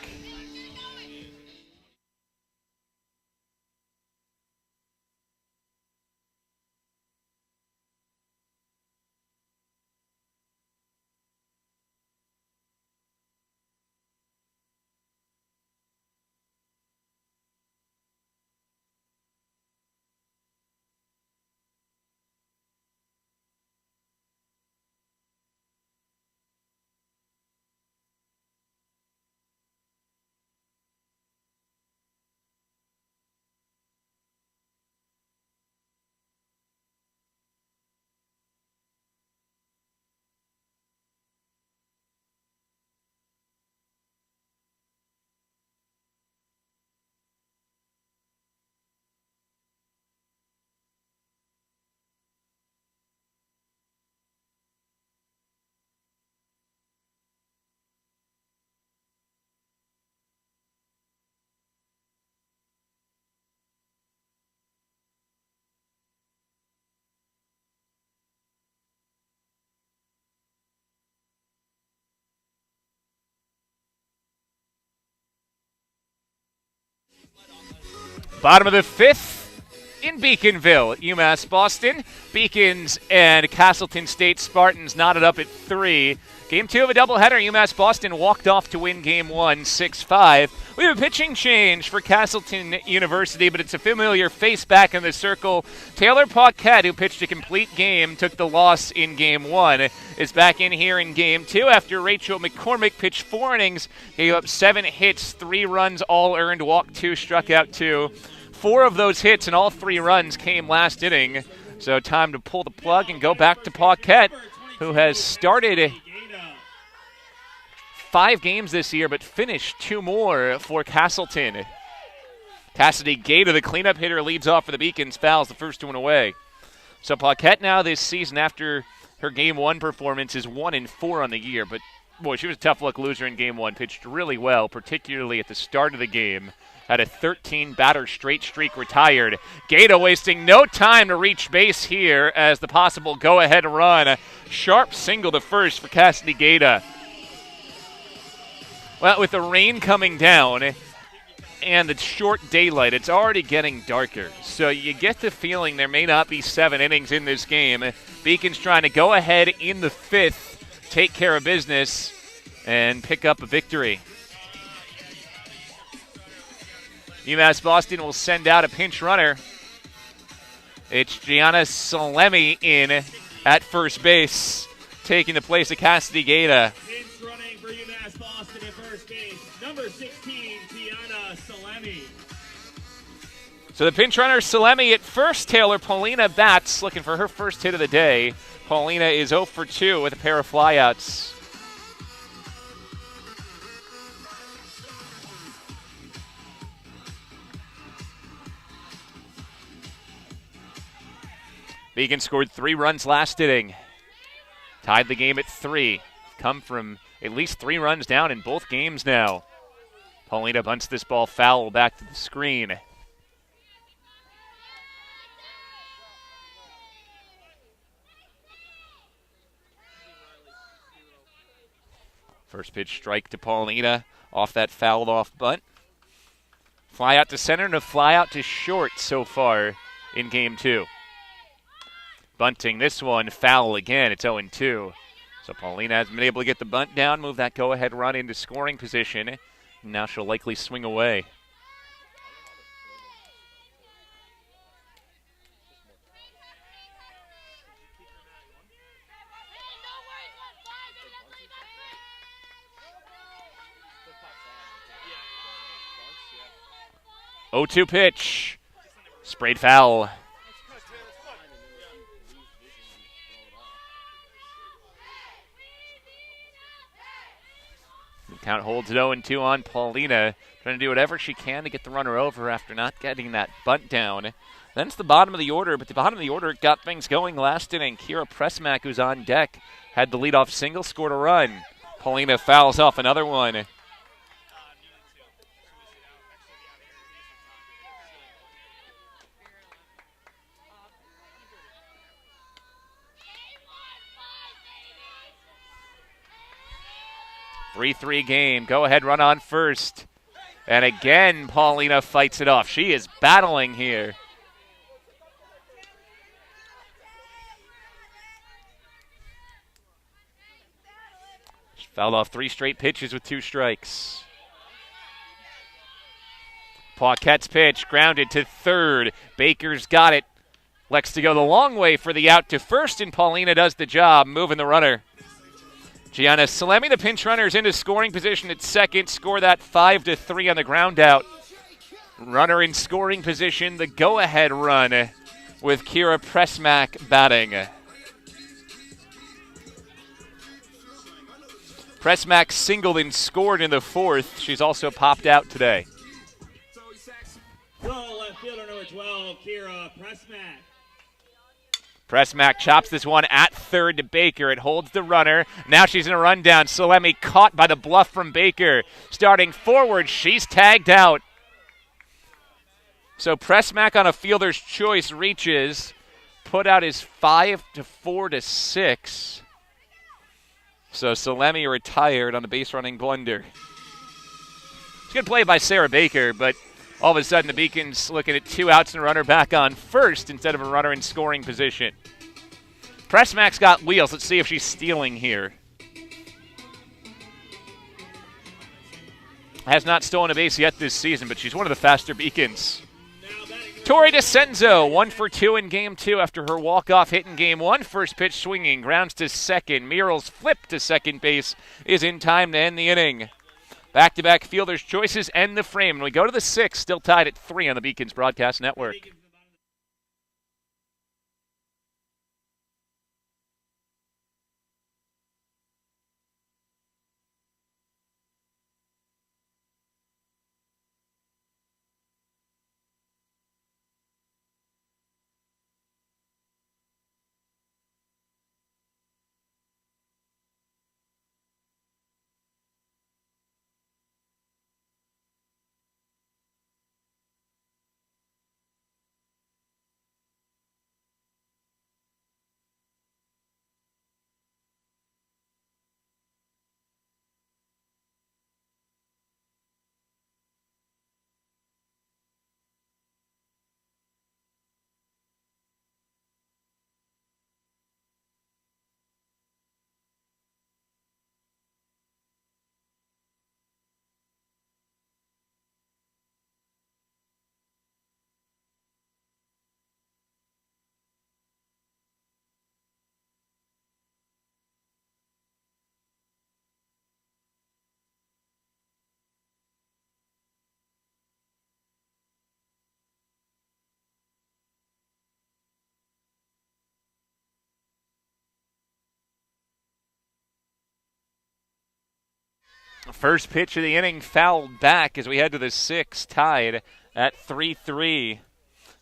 Bottom of the 5th in Beaconville, UMass Boston. Beacons and Castleton State Spartans knotted up at 3. Game 2 of a doubleheader. UMass Boston walked off to win Game 1, 6-5. We have a pitching change for Castleton University, but it's a familiar face back in the circle. Taylor Paquette, who pitched a complete game, took the loss in Game 1, is back in here in Game 2 after Rachel McCormick pitched 4 innings, gave up 7 hits, 3 runs, all earned, walked 2, struck out 2. 4 of those hits and all 3 runs came last inning. So time to pull the plug and go back to Paquette, who has started 5 games this year, but finished 2 more for Castleton. Cassidy Gator, the cleanup hitter, leads off for the Beacons, fouls the first one away. So Paquette now this season, after her Game 1 performance, is 1-4 on the year. But, boy, she was a tough-luck loser in Game 1. Pitched really well, particularly at the start of the game. Had a 13-batter straight streak retired. Gator wasting no time to reach base here as the possible go-ahead run. A sharp single to first for Cassidy Gator. Well, with the rain coming down and the short daylight, it's already getting darker. So you get the feeling there may not be 7 innings in this game. Beacon's trying to go ahead in the 5th, take care of business, and pick up a victory. UMass Boston will send out a pinch runner. It's Gianna Salemi in at first base, taking the place of Cassidy Gator. Pinch running for UMass Boston at first base, number 16, Gianna Salemi. So the pinch runner Salemi at first. Taylor Paulina bats, looking for her first hit of the day. Paulina is 0 for 2 with a pair of flyouts. Beacon scored 3 runs last inning. Tied the game at 3. come from at least 3 runs down in both games now. Paulina bunts this ball foul back to the screen. First pitch strike to Paulina off that fouled off bunt. Fly out to center and a fly out to short so far in game 2. Bunting this one, foul again. It's 0-2. So Paulina has been able to get the bunt down, move that go-ahead run into scoring position. Now she'll likely swing away. Oh, 0-2 pitch. Sprayed foul. The count holds it 0-2 on Paulina. Trying to do whatever she can to get the runner over after not getting that bunt down. Then it's the bottom of the order, but the bottom of the order got things going last inning. Kiera Prusmack, who's on deck, had the leadoff single, scored a run. Paulina fouls off another one. Three game. Go ahead, run on first. And again, Paulina fights it off. She is battling here. She fouled off 3 straight pitches with 2 strikes. Paquette's pitch grounded to third. Baker's got it. Elects to go the long way for the out to first, and Paulina does the job, moving the runner. Gianna Salemi, the pinch runner, is into scoring position at second. Score that 5-3 on the ground out. Runner in scoring position, the go-ahead run with Kiera Prusmack batting. Prusmack singled and scored in the 4th. She's also popped out today. Well, left fielder number 12, Kiera Prusmack. Prusmack chops this one at third to Baker. It holds the runner. Now she's in a rundown. Salemi caught by the bluff from Baker. Starting forward, she's tagged out. So Prusmack on a fielder's choice reaches. Put out is 5-4-6. So Salemi retired on the base running blunder. It's good play by Sarah Baker, but all of a sudden the Beacons looking at 2 outs and a runner back on first instead of a runner in scoring position. Prusmack's got wheels. Let's see if she's stealing here. Has not stolen a base yet this season, but she's one of the faster Beacons. Tori DeCenzo, 1 for 2 in game 2 after her walk-off hit in game 1. First pitch swinging, grounds to second. Mural's flip to second base is in time to end the inning. Back-to-back fielders' choices end the frame. And we go to the 6th, still tied at 3 on the Beacons Broadcast Network. First pitch of the inning fouled back as we head to the 6th, tied at 3-3.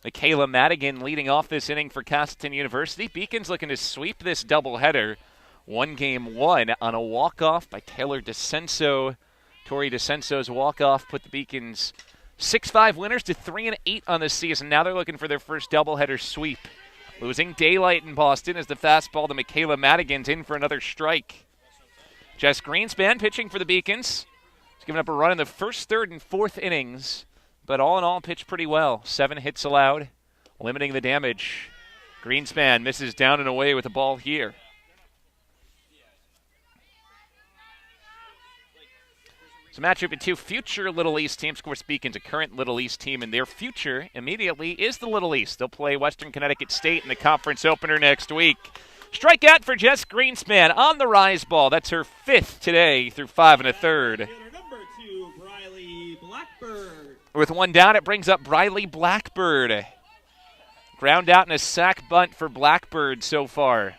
Michaela Madigan leading off this inning for Castleton University. Beacons looking to sweep this doubleheader. won game one on a walk-off by Taylor DeCenso. Tori DeCenso's walk-off put the Beacons 6-5 winners to 3-8 on the season. Now they're looking for their first doubleheader sweep. Losing daylight in Boston as the fastball to Michaela Madigan's in for another strike. Jess Greenspan pitching for the Beacons. He's given up a run in the first, third, and fourth innings, but all in all pitched pretty well. 7 hits allowed, limiting the damage. Greenspan misses down and away with the ball here. It's a matchup of two future Little East teams. Of course, Beacon's a current Little East team, and their future immediately is the Little East. They'll play Western Connecticut State in the conference opener next week. Strikeout for Jess Greenspan on the rise ball. That's her 5th today through 5 1/3. Number 2, Briley Blackbird. With one down, it brings up Briley Blackbird. Ground out in a sac bunt for Blackbird so far.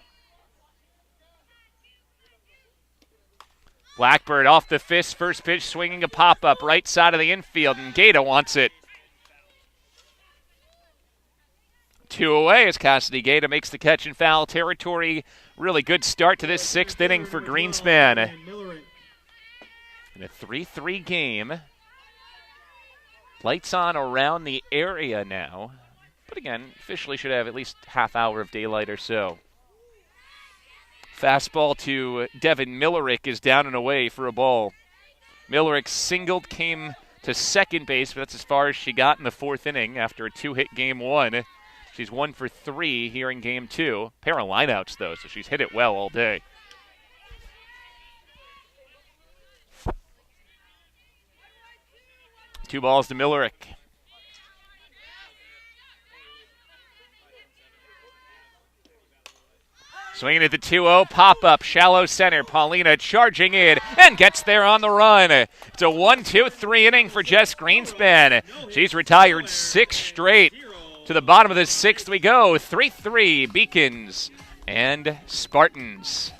Blackbird off the fist, first pitch, swinging a pop-up right side of the infield, and Gata wants it. 2 away as Cassidy Gata makes the catch in foul territory. Really good start to this 6th inning for Greenspan. In a 3-3 game. Lights on around the area now. But again, officially should have at least half hour of daylight or so. Fastball to Devin Millerick is down and away for a ball. Millerick singled, came to second base, but that's as far as she got in the 4th inning after a 2-hit game 1. She's 1 for 3 here in game 2. Pair of lineouts, though, so she's hit it well all day. Two balls to Millerick. Swinging at the 2-0, pop-up, shallow center. Paulina charging in and gets there on the run. It's a 1-2-3 inning for Jess Greenspan. She's retired 6 straight. To the bottom of the 6th we go. 3-3 Beacons and Spartans.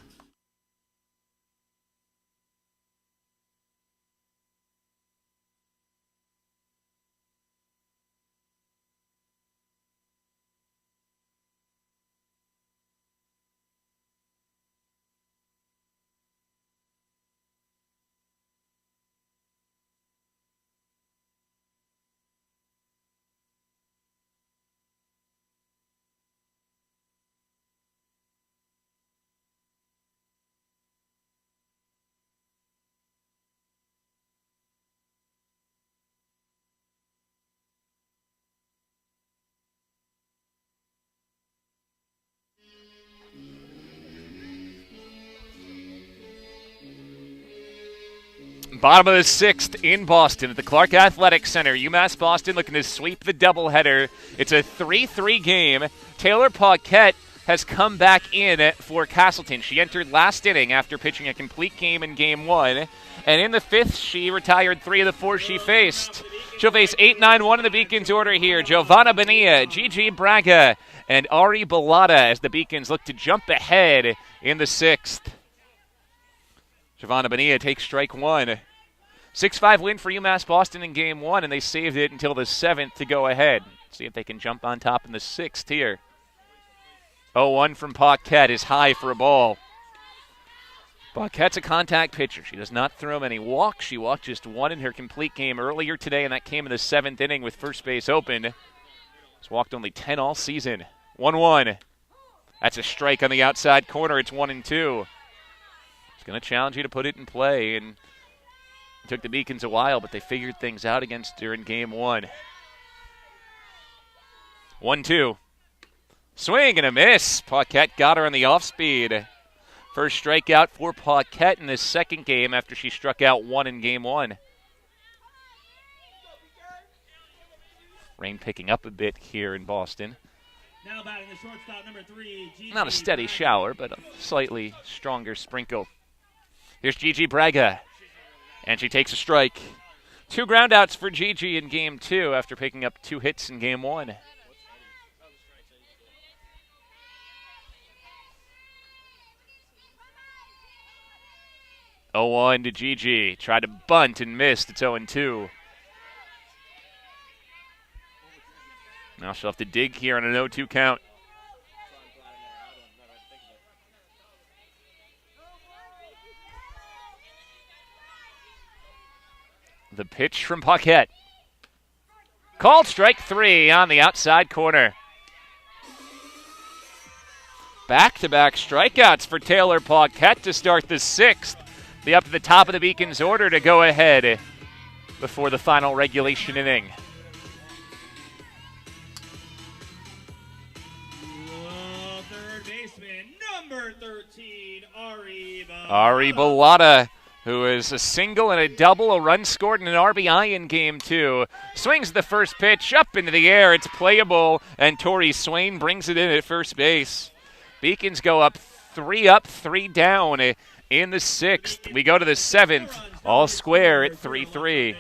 Bottom of the 6th in Boston at the Clark Athletic Center. UMass Boston looking to sweep the doubleheader. It's a 3-3 game. Taylor Paquette has come back in for Castleton. She entered last inning after pitching a complete game in game 1. And in the 5th, she retired 3 of the 4 she faced. She'll face 8-9-1 in the Beacons order here. Giovanna Bonilla, Gigi Braga, and Ari Bellata as the Beacons look to jump ahead in the 6th. Giovanna Bonilla takes strike 1. 6-5 win for UMass Boston in game 1, and they saved it until the 7th to go ahead. See if they can jump on top in the 6th here. 0-1 from Paquette is high for a ball. Paquette's a contact pitcher. She does not throw many walks. She walked just 1 in her complete game earlier today, and that came in the 7th inning with first base open. She's walked only 10 all season. 1-1. That's a strike on the outside corner. It's 1-2. She's going to challenge you to put it in play, and it took the Beacons a while, but they figured things out against her in game 1. 1-2. Swing and a miss. Paquette got her on the off-speed. First strikeout for Paquette in this 2nd game after she struck out 1 in game 1. Rain picking up a bit here in Boston. Now batting the shortstop, number 3, Gigi. Not a steady shower, but a slightly stronger sprinkle. Here's Gigi Braga. And she takes a strike. 2 groundouts for Gigi in game 2 after picking up 2 hits in game 1. Oh-1 to Gigi. Tried to bunt and missed. It's 0-2. Now she'll have to dig here on an 0-2 count. The pitch from Paquette. Called strike 3 on the outside corner. Back-to-back strikeouts for Taylor Paquette to start the 6th. Be up to the top of the Beacons order to go ahead before the final regulation inning. Third baseman, number 13, Ari Bellata, who is a single and a double, a run scored and an RBI in game 2. Swings the first pitch up into the air. It's playable, and Tori Swain brings it in at first base. Beacons go up, 3 down in the 6th. We go to the 7th, all square at 3-3.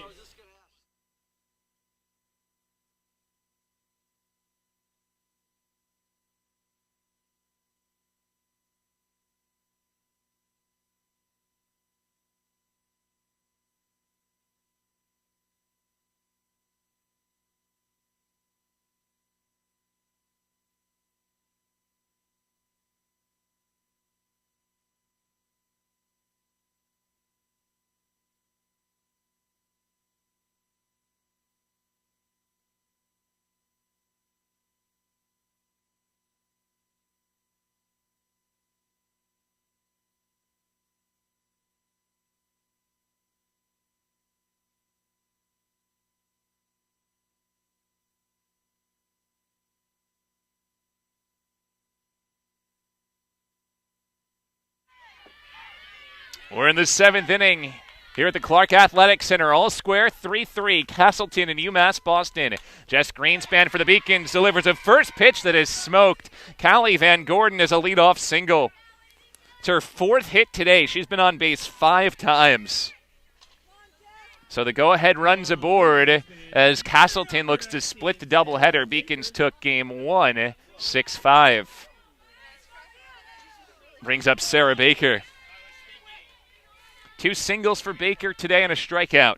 We're in the 7th inning here at the Clark Athletic Center. All square, 3-3, Castleton and UMass Boston. Jess Greenspan for the Beacons delivers a first pitch that is smoked. Callie Van Gordon is a leadoff single. It's her 4th hit today. She's been on base 5 times. So the go-ahead runs aboard as Castleton looks to split the doubleheader. Beacons took game 1, 6-5. Brings up Sarah Baker. 2 singles for Baker today and a strikeout.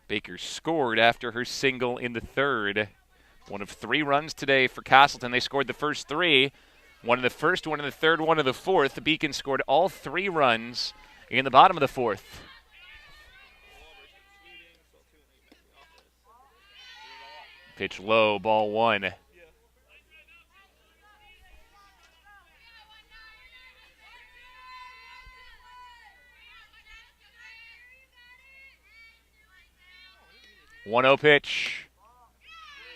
Baker scored after her single in the 3rd. 1 of 3 runs today for Castleton. They scored the first 3. 1 in the 1st, 1 in the 3rd, 1 in the 4th. The Beacons scored all 3 runs in the bottom of the 4th. Pitch low, ball 1. One-0 pitch.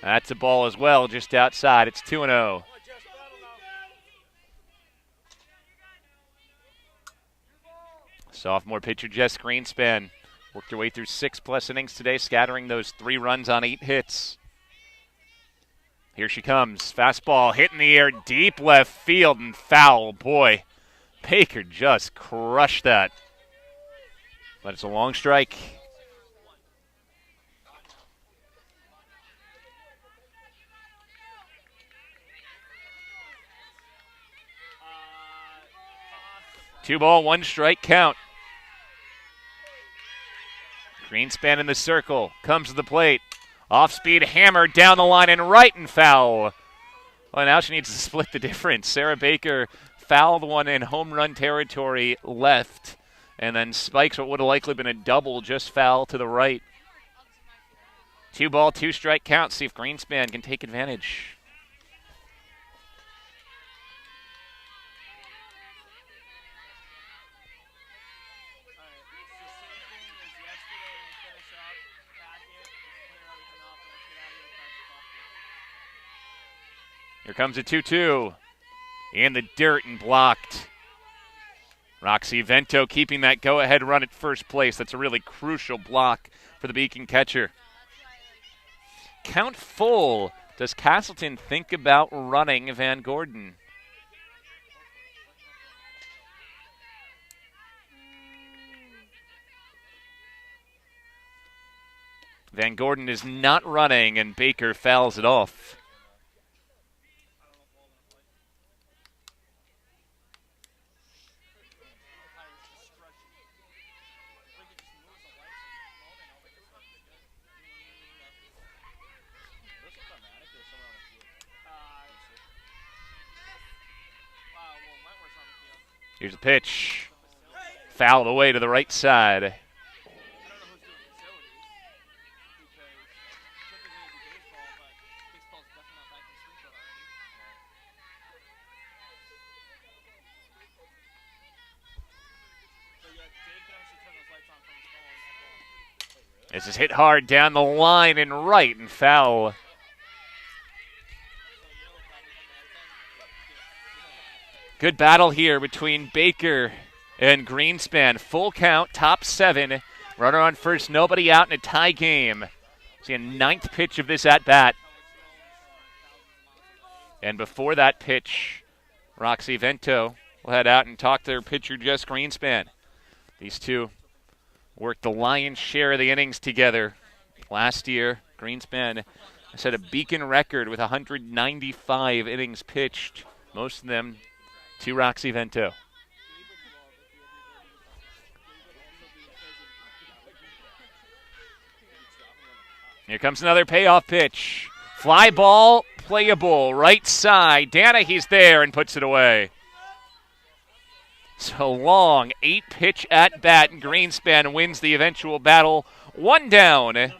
That's a ball as well, just outside. It's 2-0. Sophomore pitcher Jess Greenspan worked her way through 6+ innings today, scattering those 3 runs on 8 hits. Here she comes. Fastball hit in the air, deep left field and foul. Boy, Baker just crushed that. But it's a long strike. Two ball, 1 strike count. Greenspan in the circle, comes to the plate. Off-speed hammer down the line and right and foul. Well, now she needs to split the difference. Sarah Baker fouled one in home run territory left, and then spikes what would have likely been a double, just foul to the right. 2 ball, 2 strike count. See if Greenspan can take advantage. Here comes a 2-2. In the dirt and blocked. Roxy Vento keeping that go-ahead run at first place. That's a really crucial block for the Beacon catcher. Count full. Does Castleton think about running Van Gordon? Van Gordon is not running, and Baker fouls it off. Here's a pitch. Fouled away to the right side. This is hit hard down the line and right and foul. Good battle here between Baker and Greenspan. Full count, top 7. Runner on first, nobody out in a tie game. See a 9th pitch of this at-bat. And before that pitch, Roxy Vento will head out and talk to their pitcher, Jess Greenspan. These two worked the lion's share of the innings together. Last year, Greenspan set a Beacon record with 195 innings pitched, most of them to Roxy Vento. Here comes another payoff pitch. Fly ball, playable, right side. Danahy's there and puts it away. So long, 8-pitch at-bat, and Greenspan wins the eventual battle. 1 down,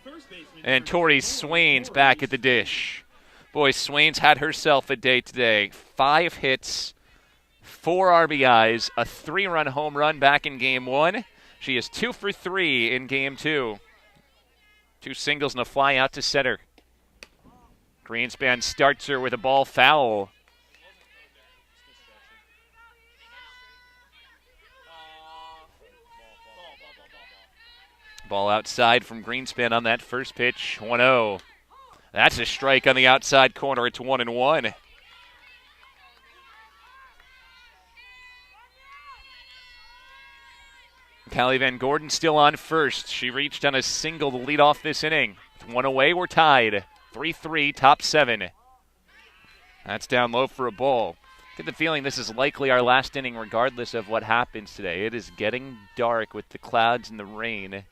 and Tori Swain's back at the dish. Boy, Swain's had herself a day today. 5 hits, 4 RBIs, a 3-run home run back in Game 1. She is 2 for 3 in Game 2. 2 singles and a fly out to center. Greenspan starts her with a ball foul. Ball outside from Greenspan on that first pitch, 1-0. That's a strike on the outside corner. It's 1-1. Callie Van Gordon still on first. She reached on a single to lead off this inning. With 1 away, we're tied. 3-3, top 7. That's down low for a ball. Get the feeling this is likely our last inning regardless of what happens today. It is getting dark with the clouds and the rain.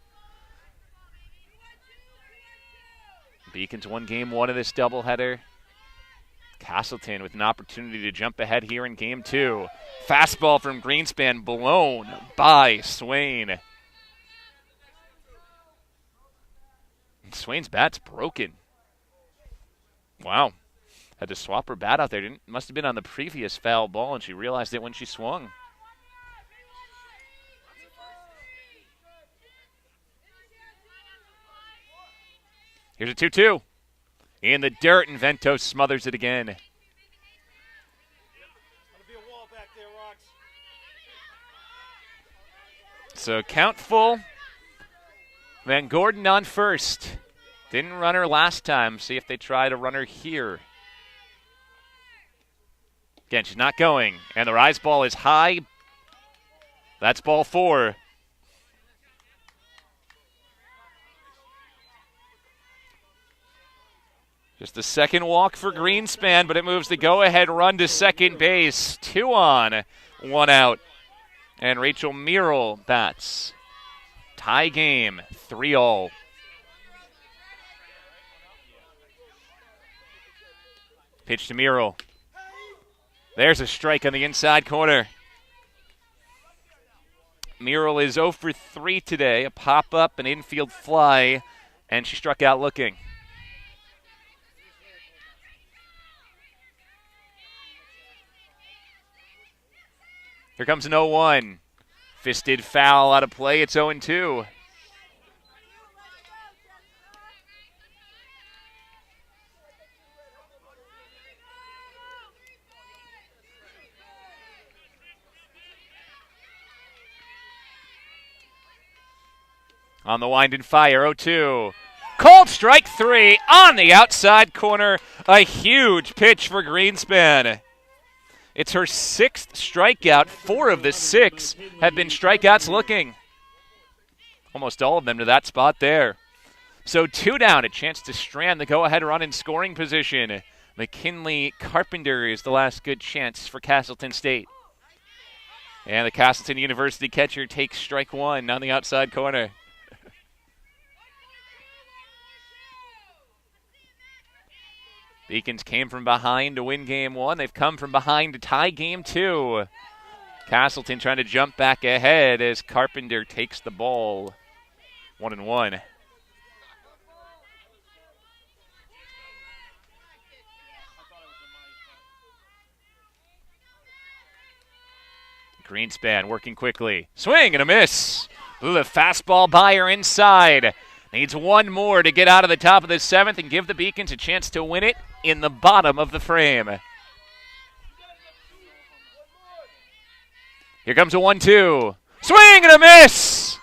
Beacons won Game 1 of this doubleheader. Castleton with an opportunity to jump ahead here in Game 2. Fastball from Greenspan blown by Swain. Swain's bat's broken. Wow. Had to swap her bat out there. Must have been on the previous foul ball, and she realized it when she swung. Here's a 2-2. In the dirt, and Vento smothers it again. So count full. Van Gordon on first. Didn't run her last time. See if they try to run her here. Again, she's not going. And the rise ball is high. That's ball 4. Just the second walk for Greenspan, but it moves the go-ahead run to second base. 2 on, 1 out. And Rachel Merrill bats. Tie game, 3-all. Pitch to Merrill. There's a strike on the inside corner. Merrill is 0 for 3 today. A pop-up, an infield fly, and she struck out looking. Here comes an 0-1. Fisted foul out of play. It's 0-2. On the wind and fire, 0-2. Called strike 3 on the outside corner. A huge pitch for Greenspan. It's her 6th strikeout. 4 of the 6 have been strikeouts looking. Almost all of them to that spot there. So 2 down, a chance to strand the go-ahead run in scoring position. McKinley Carpenter is the last good chance for Castleton State. And the Castleton University catcher takes strike 1 on the outside corner. Beacons came from behind to win Game 1. They've come from behind to tie Game 2. Castleton trying to jump back ahead as Carpenter takes the ball. 1-1. Greenspan working quickly. Swing and a miss. Ooh, the fastball buyer inside. Needs one more to get out of the top of the 7th and give the Beacons a chance to win it in the bottom of the frame. Here comes a 1-2. Swing and a miss!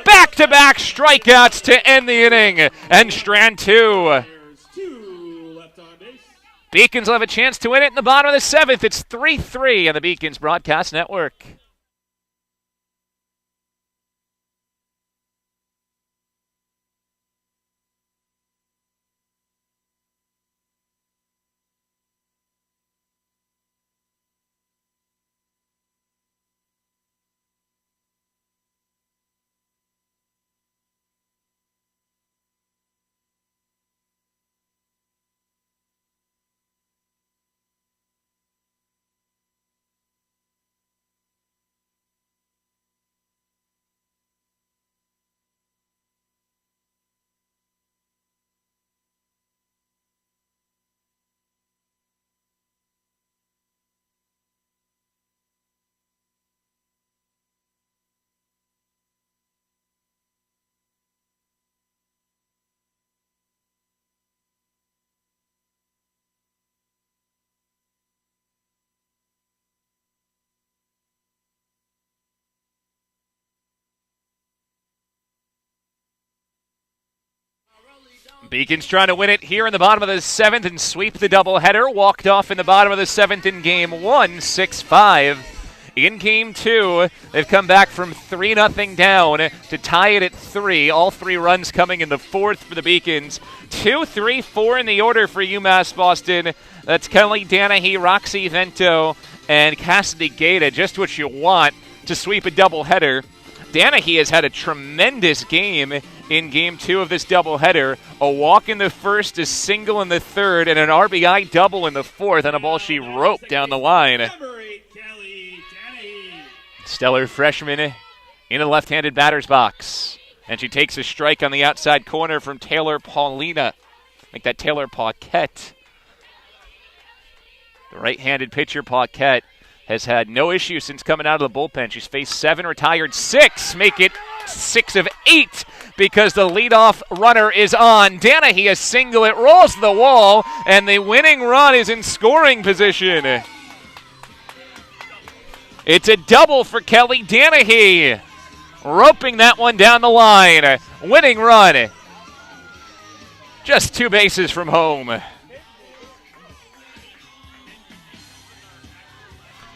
Back-to-back strikeouts to end the inning. And strand 2. Beacons will have a chance to win it in the bottom of the 7th. It's 3-3 on the Beacons Broadcast Network. Beacons trying to win it here in the bottom of the 7th and sweep the doubleheader. Walked off in the bottom of the 7th in Game 1, 6-5. In Game 2, they've come back from 3-0 down to tie it at 3. All 3 runs coming in the 4th for the Beacons. 2, 3, 4 in the order for UMass Boston. That's Kelly Danahy, Roxy Vento, and Cassidy Gaeta. Just what you want to sweep a doubleheader. Danahy has had a tremendous game in Game 2 of this doubleheader. A walk in the 1st, a single in the 3rd, and an RBI double in the 4th, and a ball she roped down the line. Stellar freshman in a left-handed batter's box. And she takes a strike on the outside corner from Taylor Paulina. Make that Taylor Paquette. The right-handed pitcher, Paquette, has had no issue since coming out of the bullpen. She's faced 7, retired 6. Make it 6 of 8 because the leadoff runner is on. Danahy, a single. It rolls to the wall, and the winning run is in scoring position. It's a double for Kelly Danahy. Roping that one down the line. Winning run. Just 2 bases from home.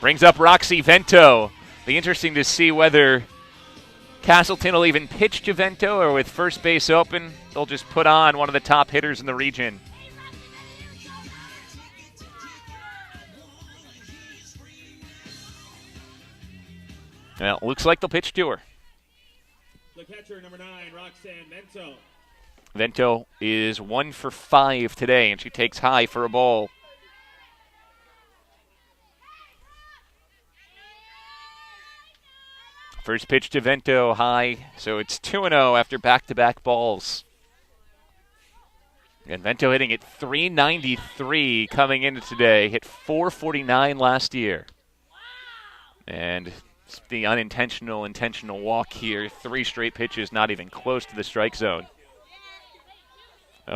Brings up Roxy Vento. Be interesting to see whether Castleton will even pitch to Vento, or with first base open, they'll just put on one of the top hitters in the region. Well, looks like they'll pitch to her. The catcher, number 9, Roxanne Vento. Vento is 1 for 5 today, and she takes high for a ball. First pitch to Vento, high, so it's 2-0 after back-to-back balls. And Vento hitting at 393 coming into today, hit 449 last year. And the intentional walk here, 3 straight pitches, not even close to the strike zone.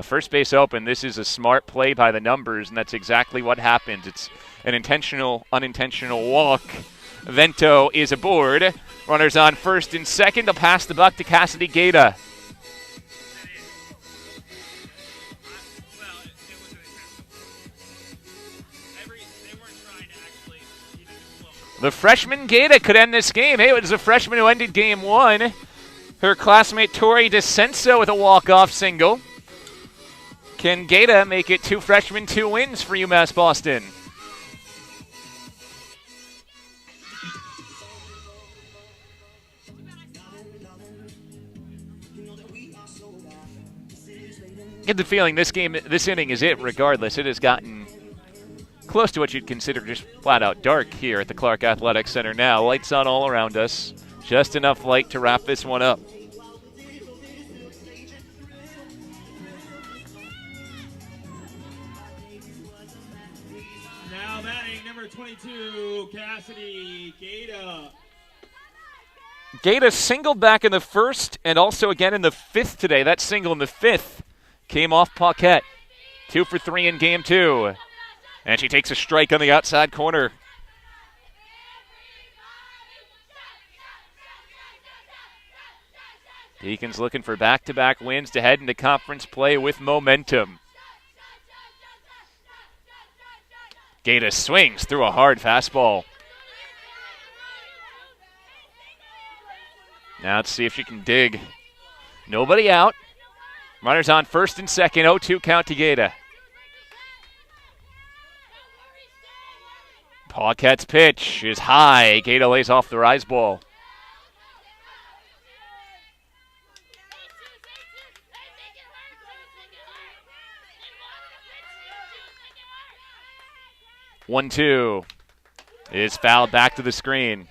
First base open, this is a smart play by the numbers, and that's exactly what happens. It's an unintentional walk. Vento is aboard. Runners on first and second. They'll pass the buck to Cassidy Gaeta. The freshman Gaeta could end this game. Hey, it was a freshman who ended Game 1. Her classmate Tori DeCenso with a walk-off single. Can Gaeta make it 2 freshmen, 2 wins for UMass Boston? Get the feeling this inning is it regardless. It has gotten close to what you'd consider just flat out dark here at the Clark Athletic Center now. Lights on all around us. Just enough light to wrap this one up. Now batting number 22, Cassidy Gata. Gata singled back in the first and also again in the fifth today. That single in the fifth came off Paquette. 2 for 3 in game 2. And she takes a strike on the outside corner. Beacons looking for back-to-back wins to head into conference play with momentum. Gata swings through a hard fastball. Now let's see if she can dig. Nobody out. Runners on first and second. 0-2 count to Gata. Paquette's pitch is high. Gata lays off the rise ball. One-two is fouled back to the screen.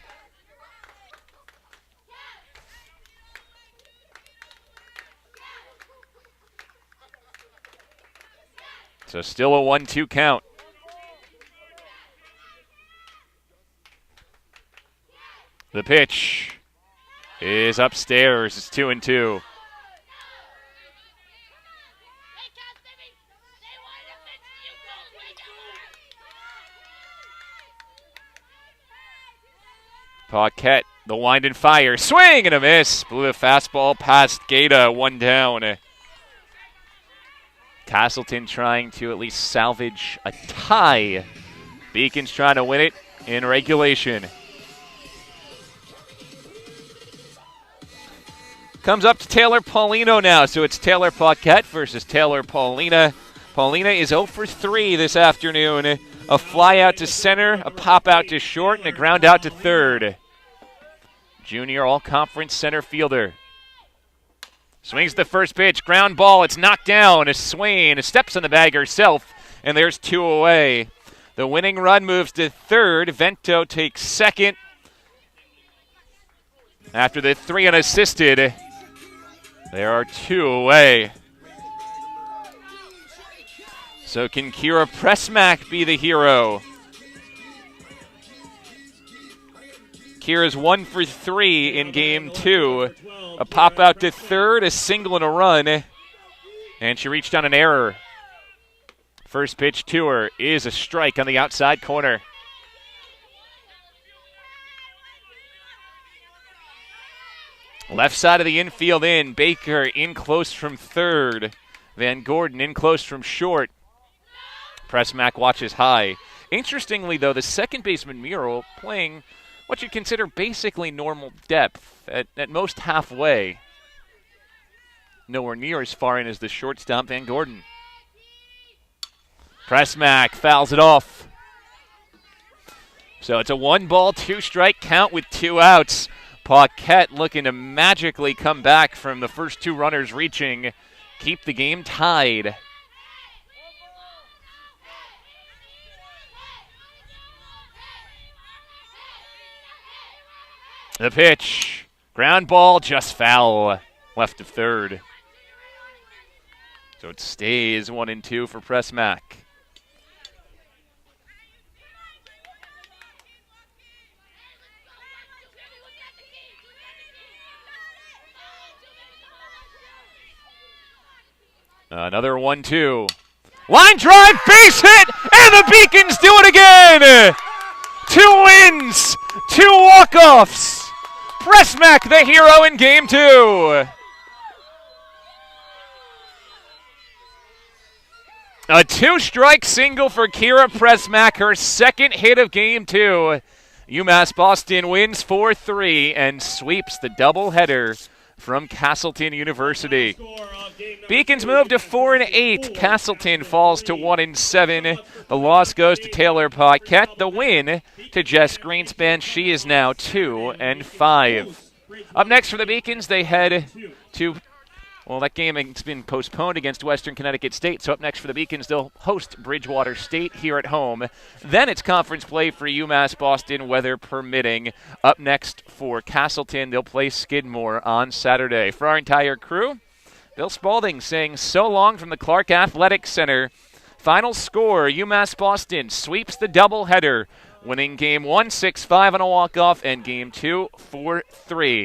So still a 1-2 count. The pitch is upstairs. It's 2-2. Paquette, the wind and fire. Swing and a miss. Blew a fastball past Gata. 1 down. Castleton trying to at least salvage a tie. Beacons trying to win it in regulation. Comes up to Taylor Paulino now, so it's Taylor Paquette versus Taylor Paulina. Paulina is 0 for 3 this afternoon. A fly out to center, a pop out to short, and a ground out to third. Junior all-conference center fielder. Swings the first pitch, ground ball, it's knocked down. Swain steps on the bag herself, and there's 2 away. The winning run moves to third. Vento takes second. After the 3 unassisted, there are 2 away. So can Kiera Prusmack be the hero? Kiera's 1 for 3 in game 2. A pop out to third, a single and a run, and she reached on an error. First pitch to her is a strike on the outside corner. Left side of the infield in. Baker in close from third. Van Gordon in close from short. Prusmack watches high. Interestingly, though, the second baseman Murrell playing what you'd consider basically normal depth, at most halfway. Nowhere near as far in as the shortstop Van Gordon. Prusmack fouls it off. So it's a 1-ball, 2-strike count with 2 outs. Paquette looking to magically come back from the first 2 runners reaching, keep the game tied. The pitch, ground ball, just foul, left of third. So it stays 1-2 for Prusmack. Another 1-2. Line drive, base hit, and the Beacons do it again! 2 wins, 2 walk-offs. Prusmack the hero in game 2. A 2-strike single for Kiera Prusmack, her second hit of game 2. UMass Boston wins 4-3 and sweeps the doubleheader from Castleton University. Beacons move to 4-8. Castleton falls to 1-7. The loss goes to Taylor Paquette. The win to Jess Greenspan. She is now 2-5. Up next for the Beacons, they head to Well, that game has been postponed against Western Connecticut State, so up next for the Beacons, they'll host Bridgewater State here at home. Then it's conference play for UMass Boston, weather permitting. Up next for Castleton, they'll play Skidmore on Saturday. For our entire crew, Bill Spalding saying so long from the Clark Athletic Center. Final score, UMass Boston sweeps the doubleheader, winning Game 1 6-5 on a walk-off and Game 2 4-3.